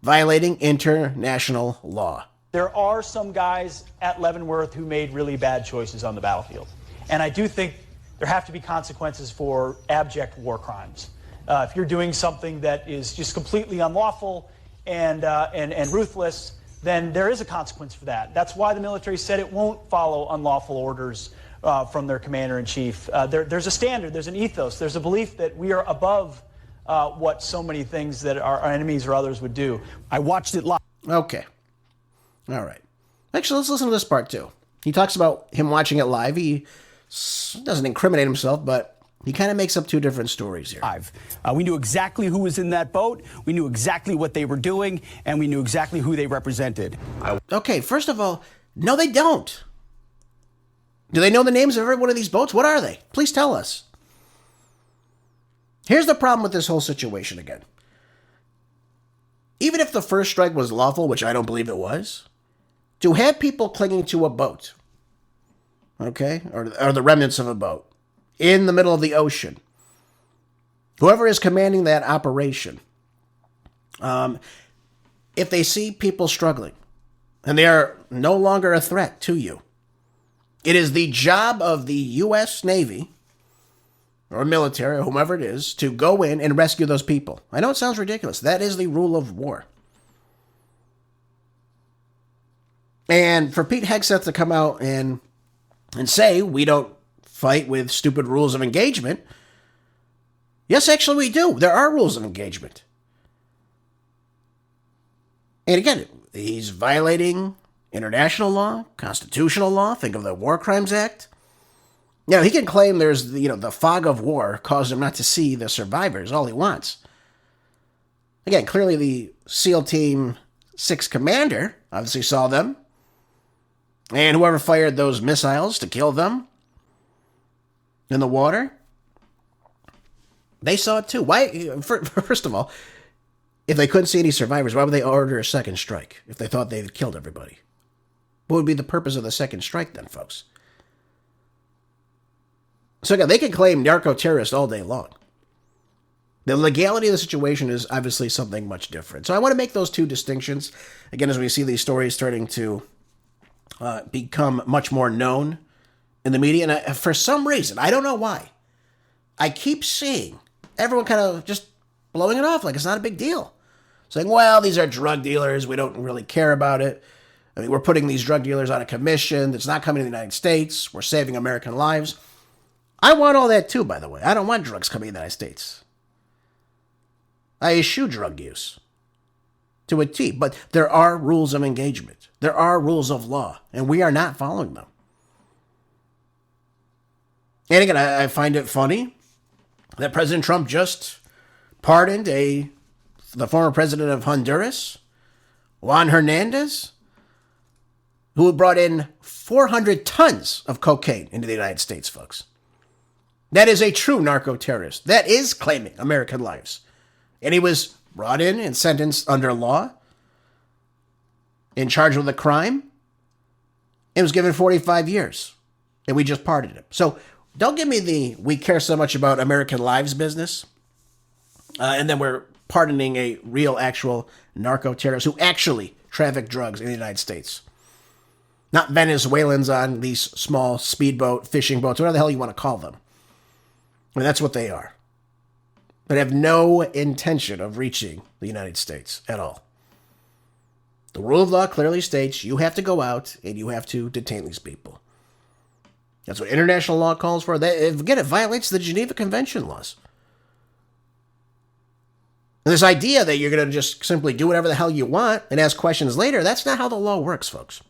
violating international law.
There are some guys at Leavenworth who made really bad choices on the battlefield. And I do think there have to be consequences for abject war crimes. If you're doing something that is just completely unlawful and ruthless, then there is a consequence for that. That's why the military said it won't follow unlawful orders from their commander-in-chief. There's a standard, there's an ethos, there's a belief that we are above what so many things that our enemies or others would do. I watched it live.
Okay. All right. Actually, let's listen to this part, too. He talks about him watching it live. He doesn't incriminate himself, but he kind of makes up two different stories here.
We knew exactly who was in that boat, we knew exactly what they were doing, and we knew exactly who they represented.
Okay, first of all, no, they don't. Do they know the names of every one of these boats? What are they? Please tell us. Here's the problem with this whole situation again. Even if the first strike was lawful, which I don't believe it was, to have people clinging to a boat, okay, or the remnants of a boat, in the middle of the ocean, whoever is commanding that operation, if they see people struggling, and they are no longer a threat to you, it is the job of the U.S. Navy, or military, or whomever it is, to go in and rescue those people. I know it sounds ridiculous. That is the rule of war. And for Pete Hegseth to come out and say we don't fight with stupid rules of engagement, yes, actually we do. There are rules of engagement. And again, he's violating international law, constitutional law. Think of the War Crimes Act. Now, he can claim there's, the fog of war caused him not to see the survivors, all he wants. Again, clearly the SEAL Team 6 commander obviously saw them. And whoever fired those missiles to kill them in the water, they saw it too. Why? First of all, if they couldn't see any survivors, why would they order a second strike if they thought they'd killed everybody? What would be the purpose of the second strike then, folks? So again, they can claim narco-terrorist all day long. The legality of the situation is obviously something much different. So I want to make those two distinctions. Again, as we see these stories starting to become much more known in the media. And for some reason, I don't know why, I keep seeing everyone kind of just blowing it off like it's not a big deal. Saying, well, these are drug dealers. We don't really care about it. I mean, we're putting these drug dealers on a commission. It's not coming to the United States. We're saving American lives. I want all that too, by the way. I don't want drugs coming to the United States. I eschew drug use to a T. But there are rules of engagement. There are rules of law, and we are not following them. And again, I find it funny that President Trump just pardoned the former president of Honduras, Juan Hernandez, who brought in 400 tons of cocaine into the United States, folks. That is a true narco-terrorist. That is claiming American lives. And he was brought in and sentenced under law, in charge with a crime, and was given 45 years. And we just pardoned him. So don't give me the we care so much about American lives business. And then we're pardoning a real, actual narco-terrorist who actually traffic drugs in the United States. Not Venezuelans on these small speedboat, fishing boats, whatever the hell you want to call them. I mean, that's what they are. But have no intention of reaching the United States at all. The rule of law clearly states you have to go out and you have to detain these people. That's what international law calls for. Again, it violates the Geneva Convention laws. And this idea that you're going to just simply do whatever the hell you want and ask questions later, that's not how the law works, folks.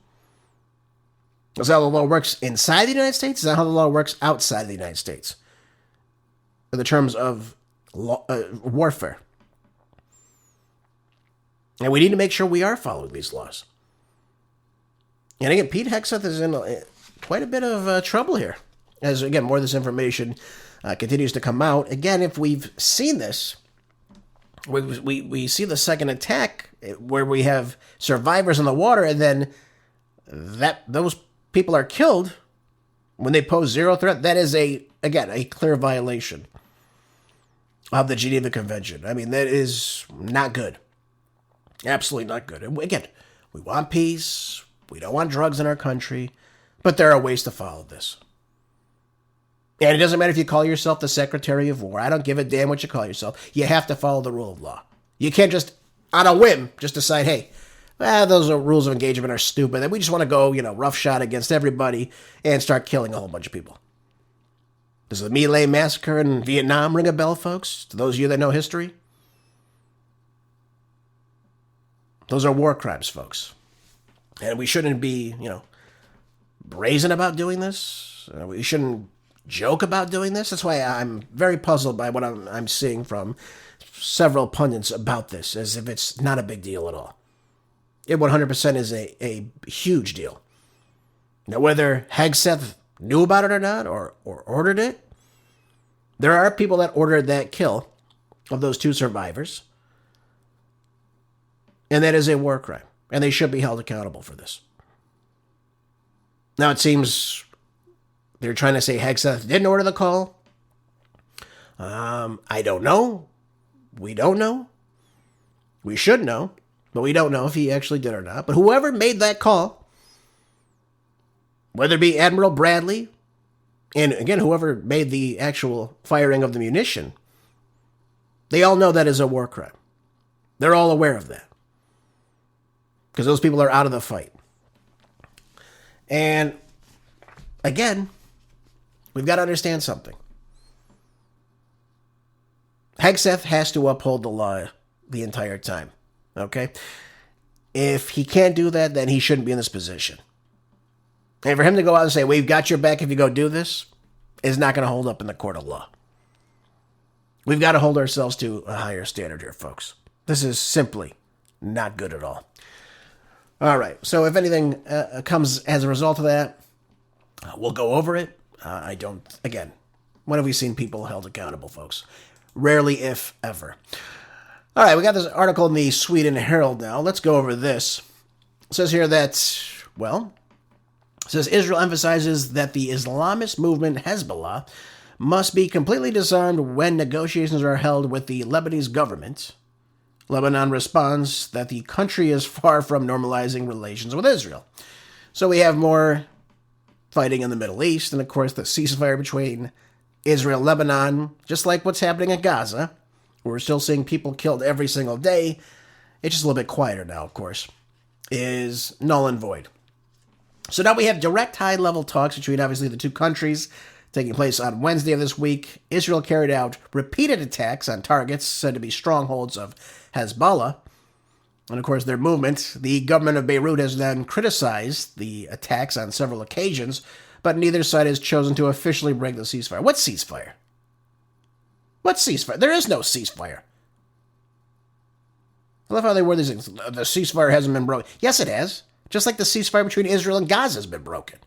That's how the law works inside the United States. That's not how the law works outside the United States. In the terms of warfare. And we need to make sure we are following these laws. And again, Pete Hegseth is in quite a bit of trouble here. As, again, more of this information continues to come out. Again, if we've seen this, we see the second attack where we have survivors in the water, and then those people are killed when they pose zero threat. That is, a clear violation of the Geneva Convention. I mean, that is not good. Absolutely not good. And again, we want peace. We don't want drugs in our country. But there are ways to follow this. And it doesn't matter if you call yourself the Secretary of War. I don't give a damn what you call yourself. You have to follow the rule of law. You can't just, on a whim, just decide, hey, those rules of engagement are stupid. And we just want to go, roughshod against everybody and start killing a whole bunch of people. Does the My Lai massacre in Vietnam ring a bell, folks? To those of you that know history? Those are war crimes, folks. And we shouldn't be, brazen about doing this. We shouldn't joke about doing this. That's why I'm very puzzled by what I'm seeing from several pundits about this, as if it's not a big deal at all. It 100% is a huge deal. Now, whether Hegseth knew about it or not, or ordered it, there are people that ordered that kill of those two survivors. And that is a war crime. And they should be held accountable for this. Now, it seems they're trying to say Hegseth didn't order the call. I don't know. We don't know. We should know. But we don't know if he actually did or not. But whoever made that call, whether it be Admiral Bradley, and again, whoever made the actual firing of the munition, they all know that is a war crime. They're all aware of that. Because those people are out of the fight. And again, we've got to understand something. Hegseth has to uphold the law the entire time. Okay? If he can't do that, then he shouldn't be in this position. And for him to go out and say, we've got your back if you go do this, is not going to hold up in the court of law. We've got to hold ourselves to a higher standard here, folks. This is simply not good at all. All right, so if anything comes as a result of that, we'll go over it. Again, when have we seen people held accountable, folks? Rarely, if ever. All right, we got this article in the Sweden Herald now. Let's go over this. It says here that, well, it says Israel emphasizes that the Islamist movement Hezbollah must be completely disarmed when negotiations are held with the Lebanese government. Lebanon responds that the country is far from normalizing relations with Israel. So we have more fighting in the Middle East, and of course the ceasefire between Israel and Lebanon, just like what's happening in Gaza. We're still seeing people killed every single day. It's just a little bit quieter now, of course, is null and void. So now we have direct high-level talks between, obviously, the two countries taking place on Wednesday of this week. Israel carried out repeated attacks on targets said to be strongholds of Hezbollah. And, of course, their movement, the government of Beirut, has then criticized the attacks on several occasions, but neither side has chosen to officially break the ceasefire. What ceasefire? What ceasefire? There is no ceasefire. I love how they word these things. The ceasefire hasn't been broken. Yes, it has. Just like the ceasefire between Israel and Gaza has been broken.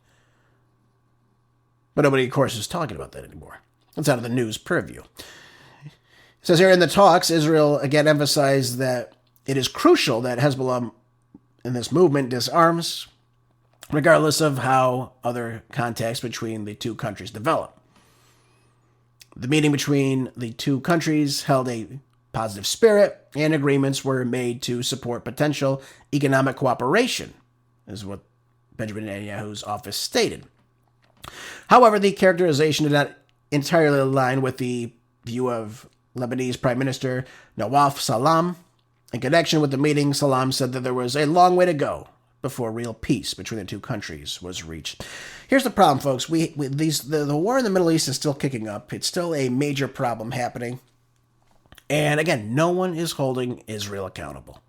But nobody, of course, is talking about that anymore. It's out of the news purview. It says here in the talks, Israel again emphasized that it is crucial that Hezbollah in this movement disarms, regardless of how other contacts between the two countries develop. The meeting between the two countries held a positive spirit, and agreements were made to support potential economic cooperation, is what Benjamin Netanyahu's office stated. However, the characterization did not entirely align with the view of Lebanese Prime Minister Nawaf Salam. In connection with the meeting, Salam said that there was a long way to go before real peace between the two countries was reached. Here's the problem, folks. The war in the Middle East is still kicking up. It's still a major problem happening. And again, no one is holding Israel accountable.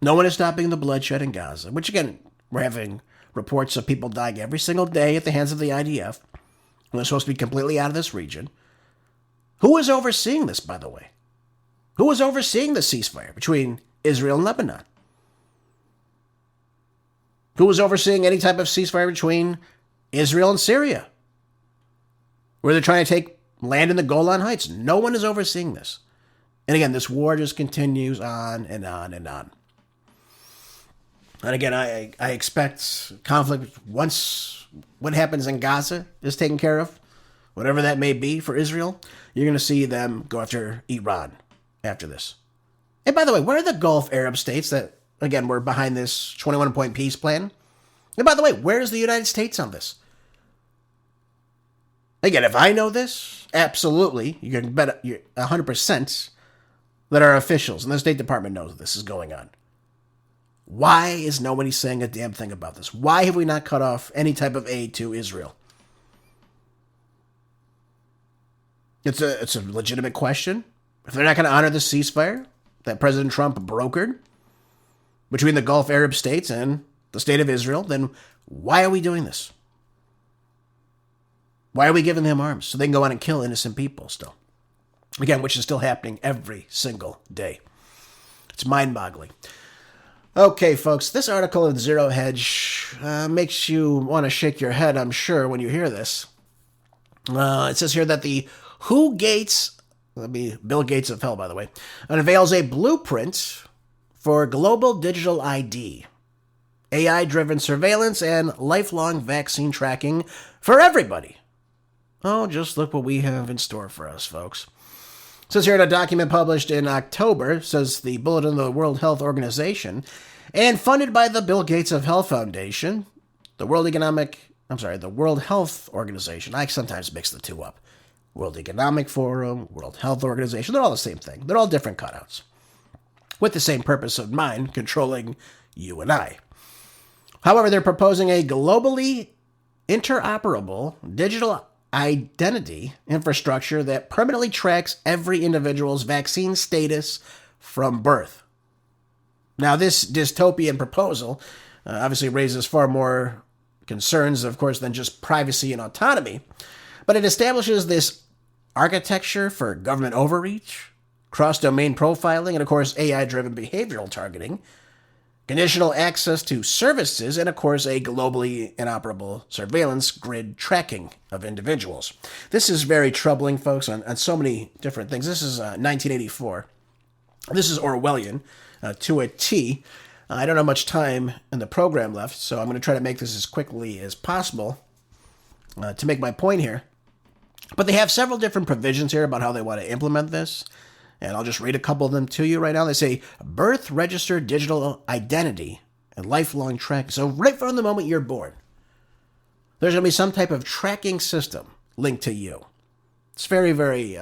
No one is stopping the bloodshed in Gaza, which again, we're having reports of people dying every single day at the hands of the IDF, when they're supposed to be completely out of this region. Who is overseeing this, by the way? Who is overseeing the ceasefire between Israel and Lebanon? Who is overseeing any type of ceasefire between Israel and Syria, where they're trying to take land in the Golan Heights? No one is overseeing this. And again, this war just continues on and on and on. And again, I expect conflict once what happens in Gaza is taken care of, whatever that may be for Israel, you're going to see them go after Iran after this. And by the way, where are the Gulf Arab states that, again, were behind this 21-point peace plan? And by the way, where is the United States on this? Again, if I know this, absolutely, you can bet 100% that our officials and the State Department knows this is going on. Why is nobody saying a damn thing about this? Why have we not cut off any type of aid to Israel? It's a legitimate question. If they're not going to honor the ceasefire that President Trump brokered between the Gulf Arab states and the state of Israel, then why are we doing this? Why are we giving them arms? So they can go out and kill innocent people still. Again, which is still happening every single day. It's mind-boggling. Okay, folks, this article in ZeroHedge makes you want to shake your head, I'm sure, when you hear this. It says here that the Bill Gates of hell, by the way, unveils a blueprint for global digital ID, AI-driven surveillance, and lifelong vaccine tracking for everybody. Oh, just look what we have in store for us, folks. It says here in a document published in October, says the Bulletin of the World Health Organization, and funded by the Bill Gates of Hell Foundation, the World Health Organization. I sometimes mix the two up. World Economic Forum, World Health Organization, they're all the same thing. They're all different cutouts, with the same purpose of mind, controlling you and I. However, they're proposing a globally interoperable digital identity infrastructure that permanently tracks every individual's vaccine status from birth. Now, this dystopian proposal obviously raises far more concerns, of course, than just privacy and autonomy, but it establishes this architecture for government overreach, cross-domain profiling, and, of course, AI-driven behavioral targeting, conditional access to services, and, of course, a globally inoperable surveillance grid tracking of individuals. This is very troubling, folks, on so many different things. This is 1984. This is Orwellian to a T. I don't have much time in the program left, so I'm going to try to make this as quickly as possible to make my point here. But they have several different provisions here about how they want to implement this. And I'll just read a couple of them to you right now. They say birth registered digital identity and lifelong tracking. So right from the moment you're born, there's going to be some type of tracking system linked to you. It's very, very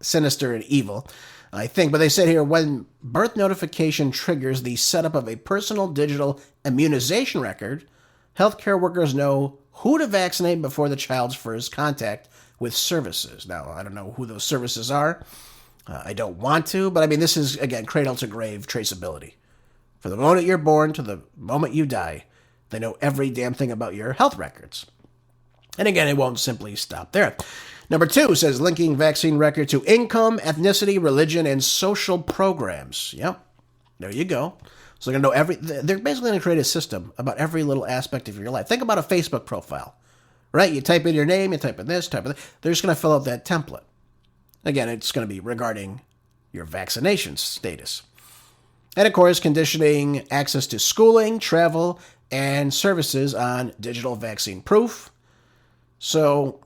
sinister and evil, I think. But they said here, when birth notification triggers the setup of a personal digital immunization record, healthcare workers know who to vaccinate before the child's first contact with services. Now, I don't know who those services are. I don't want to, but I mean, this is, again, cradle to grave traceability. From the moment you're born to the moment you die, they know every damn thing about your health records. And again, it won't simply stop there. Number 2 says linking vaccine record to income, ethnicity, religion, and social programs. Yep, there you go. So they're going to know they're basically going to create a system about every little aspect of your life. Think about a Facebook profile, right? You type in your name, you type in this, type in that. They're just going to fill out that template. Again, it's going to be regarding your vaccination status. And, of course, conditioning access to schooling, travel, and services on digital vaccine proof. So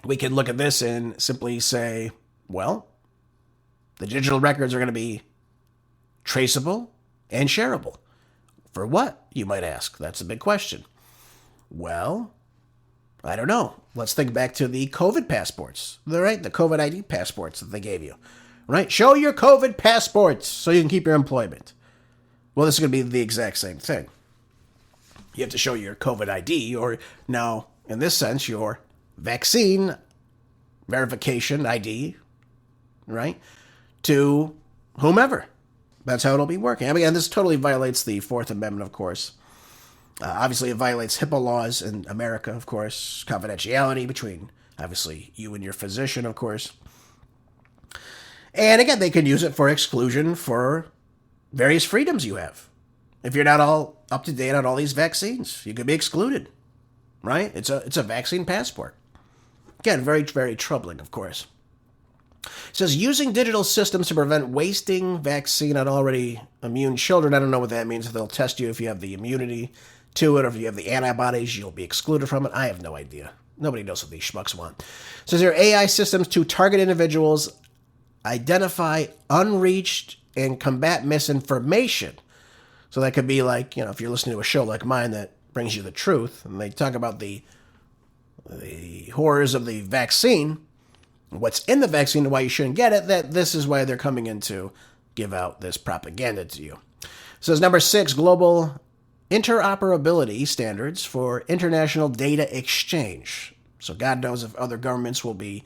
we can look at this and simply say, well, the digital records are going to be traceable and shareable. For what, you might ask? That's a big question. Well, I don't know. Let's think back to the COVID passports, right? The COVID ID passports that they gave you, right? Show your COVID passports so you can keep your employment. Well, this is going to be the exact same thing. You have to show your COVID ID, or now, in this sense, your vaccine verification ID, right, to whomever. That's how it'll be working. I mean, and this totally violates the Fourth Amendment, of course. Obviously, it violates HIPAA laws in America, of course. Confidentiality between, obviously, you and your physician, of course. And again, they can use it for exclusion for various freedoms you have. If you're not all up to date on all these vaccines, you could be excluded, right? It's a vaccine passport. Again, very, very troubling, of course. It says, using digital systems to prevent wasting vaccine on already immune children. I don't know what that means. If they'll test you if you have the immunity to it, or if you have the antibodies, you'll be excluded from it. I have no idea. Nobody knows what these schmucks want. It says there are AI systems to target individuals, identify unreached, and combat misinformation. So that could be like, if you're listening to a show like mine that brings you the truth, and they talk about the horrors of the vaccine, what's in the vaccine and why you shouldn't get it, that this is why they're coming in to give out this propaganda to you. It says number 6, global interoperability standards for international data exchange. So God knows if other governments will be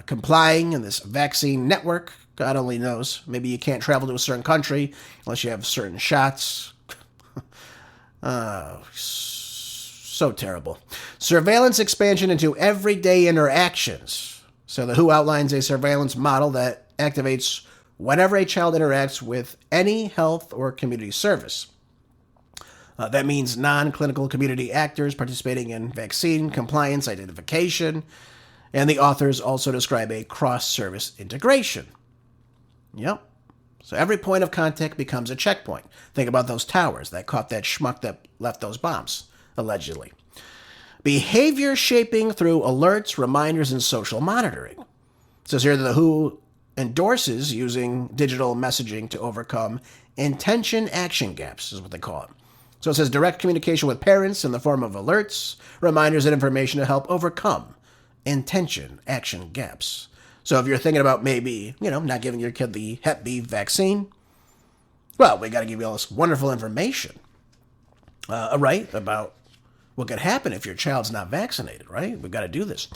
complying in this vaccine network. God only knows. Maybe you can't travel to a certain country unless you have certain shots. So terrible. Surveillance expansion into everyday interactions. So the WHO outlines a surveillance model that activates whenever a child interacts with any health or community service. That means non-clinical community actors participating in vaccine compliance identification, and the authors also describe a cross-service integration. Yep. So every point of contact becomes a checkpoint. Think about those towers that caught that schmuck that left those bombs, allegedly. Behavior shaping through alerts, reminders, and social monitoring. It says here that the WHO endorses using digital messaging to overcome intention action gaps, is what they call it. So it says direct communication with parents in the form of alerts, reminders, and information to help overcome intention action gaps. So if you're thinking about maybe, not giving your kid the Hep B vaccine, well, we got to give you all this wonderful information right, about what could happen if your child's not vaccinated, right? We've got to do this.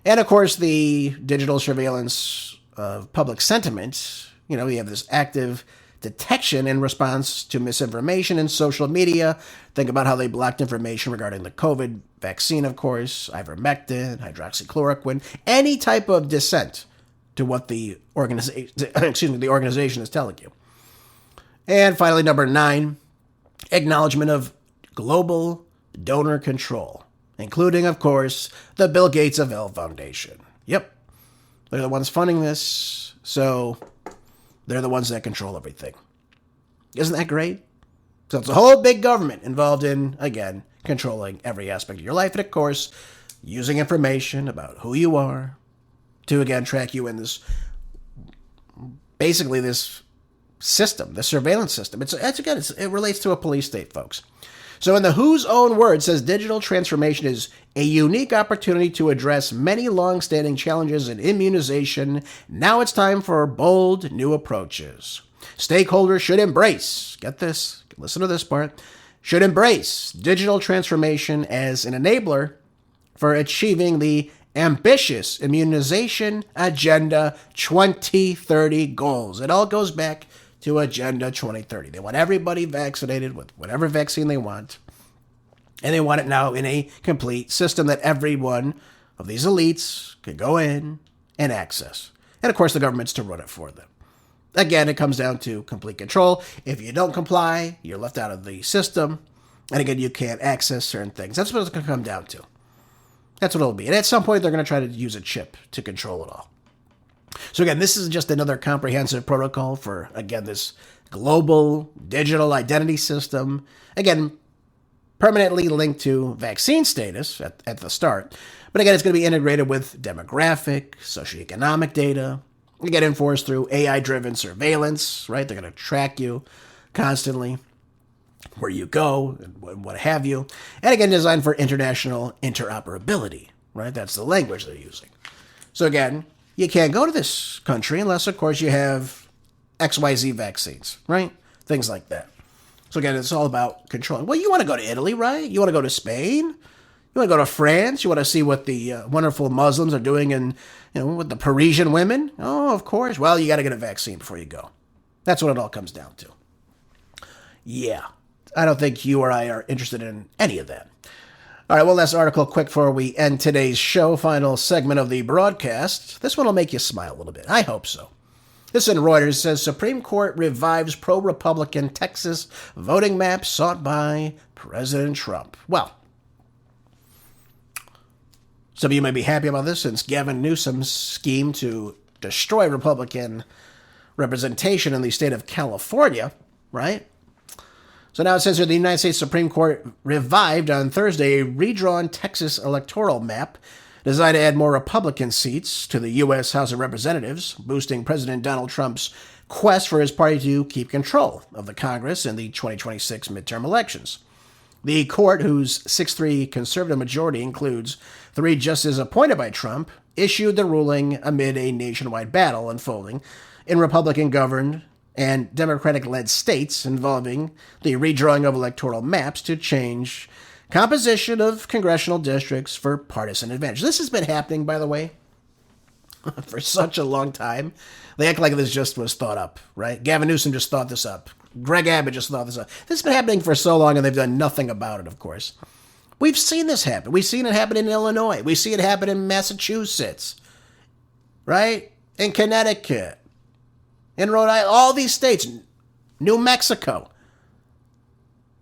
And, of course, the digital surveillance of public sentiment. You know, we have this active detection in response to misinformation in social media. Think about how they blocked information regarding the COVID vaccine, of course, ivermectin, hydroxychloroquine, any type of dissent to what the organization is telling you. And finally, number 9, acknowledgement of global donor control, including, of course, the Bill Gates of Hell Foundation. Yep, they're the ones funding this, so they're the ones that control everything. Isn't that great? So it's a whole big government involved in, again, controlling every aspect of your life, and of course, using information about who you are to, again, track you in this, basically this system, the surveillance system. It relates to a police state, folks. So in the WHO's own words, says digital transformation is a unique opportunity to address many long-standing challenges in immunization. Now it's time for bold new approaches. Stakeholders should embrace, get this, listen to this part, should embrace digital transformation as an enabler for achieving the ambitious Immunization Agenda 2030 goals. It all goes back to Agenda 2030. They want everybody vaccinated with whatever vaccine they want, and they want it now in a complete system that every one of these elites can go in and access. And of course, the government's to run it for them. Again, it comes down to complete control. If you don't comply, you're left out of the system. And again, you can't access certain things. That's what it's going to come down to. That's what it'll be. And at some point, they're going to try to use a chip to control it all. So again, this is just another comprehensive protocol for, again, this global digital identity system. Again, permanently linked to vaccine status at the start. But again, it's going to be integrated with demographic, socioeconomic data. Again, enforced through AI-driven surveillance, right? They're going to track you constantly, where you go, and what have you. And again, designed for international interoperability, right? That's the language they're using. So again, you can't go to this country unless, of course, you have XYZ vaccines, right? Things like that. So again, it's all about controlling. Well, you want to go to Italy, right? You want to go to Spain? You want to go to France? You want to see what the wonderful Muslims are doing with the Parisian women? Oh, of course. Well, you got to get a vaccine before you go. That's what it all comes down to. Yeah. I don't think you or I are interested in any of that. All right, one last article quick before we end today's show. Final segment of the broadcast. This one will make you smile a little bit. I hope so. This in Reuters says Supreme Court revives pro-Republican Texas voting map sought by President Trump. Well, some of you may be happy about this since Gavin Newsom's scheme to destroy Republican representation in the state of California, right? So now it says here the United States Supreme Court revived on Thursday a redrawn Texas electoral map designed to add more Republican seats to the U.S. House of Representatives, boosting President Donald Trump's quest for his party to keep control of the Congress in the 2026 midterm elections. The court, whose 6-3 conservative majority includes 3 justices appointed by Trump, issued the ruling amid a nationwide battle unfolding in Republican-governed and Democratic-led states involving the redrawing of electoral maps to change composition of congressional districts for partisan advantage. This has been happening, by the way, for such a long time. They act like this just was thought up, right? Gavin Newsom just thought this up. Greg Abbott just thought this up. This has been happening for so long, and they've done nothing about it, of course. We've seen this happen. We've seen it happen in Illinois. We see it happen in Massachusetts, right? In Connecticut, in Rhode Island, all these states, New Mexico,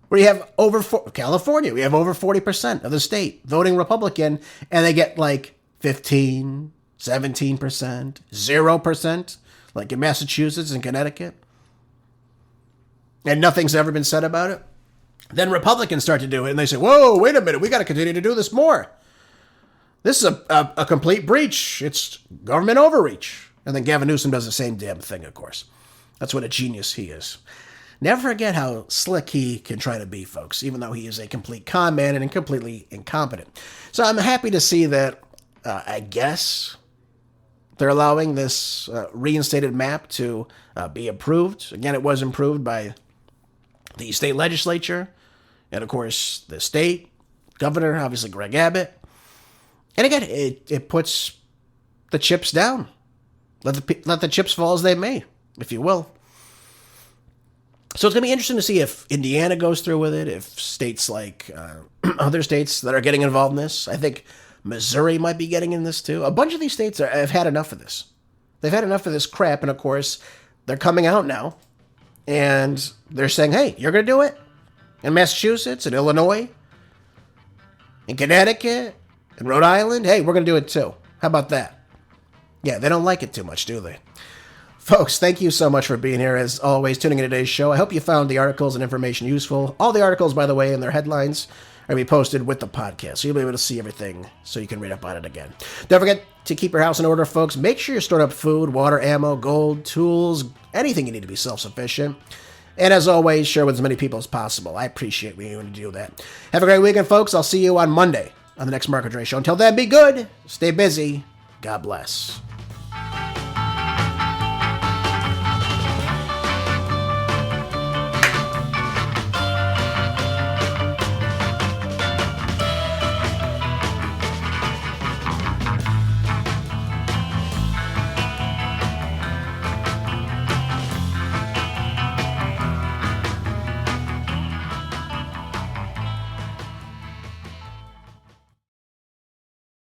where you have California, we have over 40% of the state voting Republican, and they get like 15, 17%, 0%, like in Massachusetts and Connecticut. And nothing's ever been said about it. Then Republicans start to do it, and they say, whoa, wait a minute, we got to continue to do this more. This is a complete breach. It's government overreach. And then Gavin Newsom does the same damn thing, of course. That's what a genius he is. Never forget how slick he can try to be, folks, even though he is a complete con man and completely incompetent. So I'm happy to see that, I guess, they're allowing this reinstated map to be approved. Again, it was approved by the state legislature And, of course, the state governor, obviously Greg Abbott. And again, it puts the chips down. Let the chips fall as they may, if you will. So it's going to be interesting to see if Indiana goes through with it, if states like other states that are getting involved in this. I think Missouri might be getting in this too. A bunch of these states have had enough of this. They've had enough of this crap, and of course, they're coming out now, and they're saying, hey, you're going to do it? In Massachusetts, in Illinois, in Connecticut, in Rhode Island? Hey, we're going to do it too. How about that? Yeah, they don't like it too much, do they? Folks, thank you so much for being here, as always, tuning in today's show. I hope you found the articles and information useful. All the articles, by the way, and their headlines are going to be posted with the podcast, so you'll be able to see everything so you can read up on it again. Don't forget to keep your house in order, folks. Make sure you're storing up food, water, ammo, gold, tools, anything you need to be self-sufficient. And as always, share with as many people as possible. I appreciate when you do that. Have a great weekend, folks. I'll see you on Monday on the next Market Trade Show. Until then, be good, stay busy, God bless.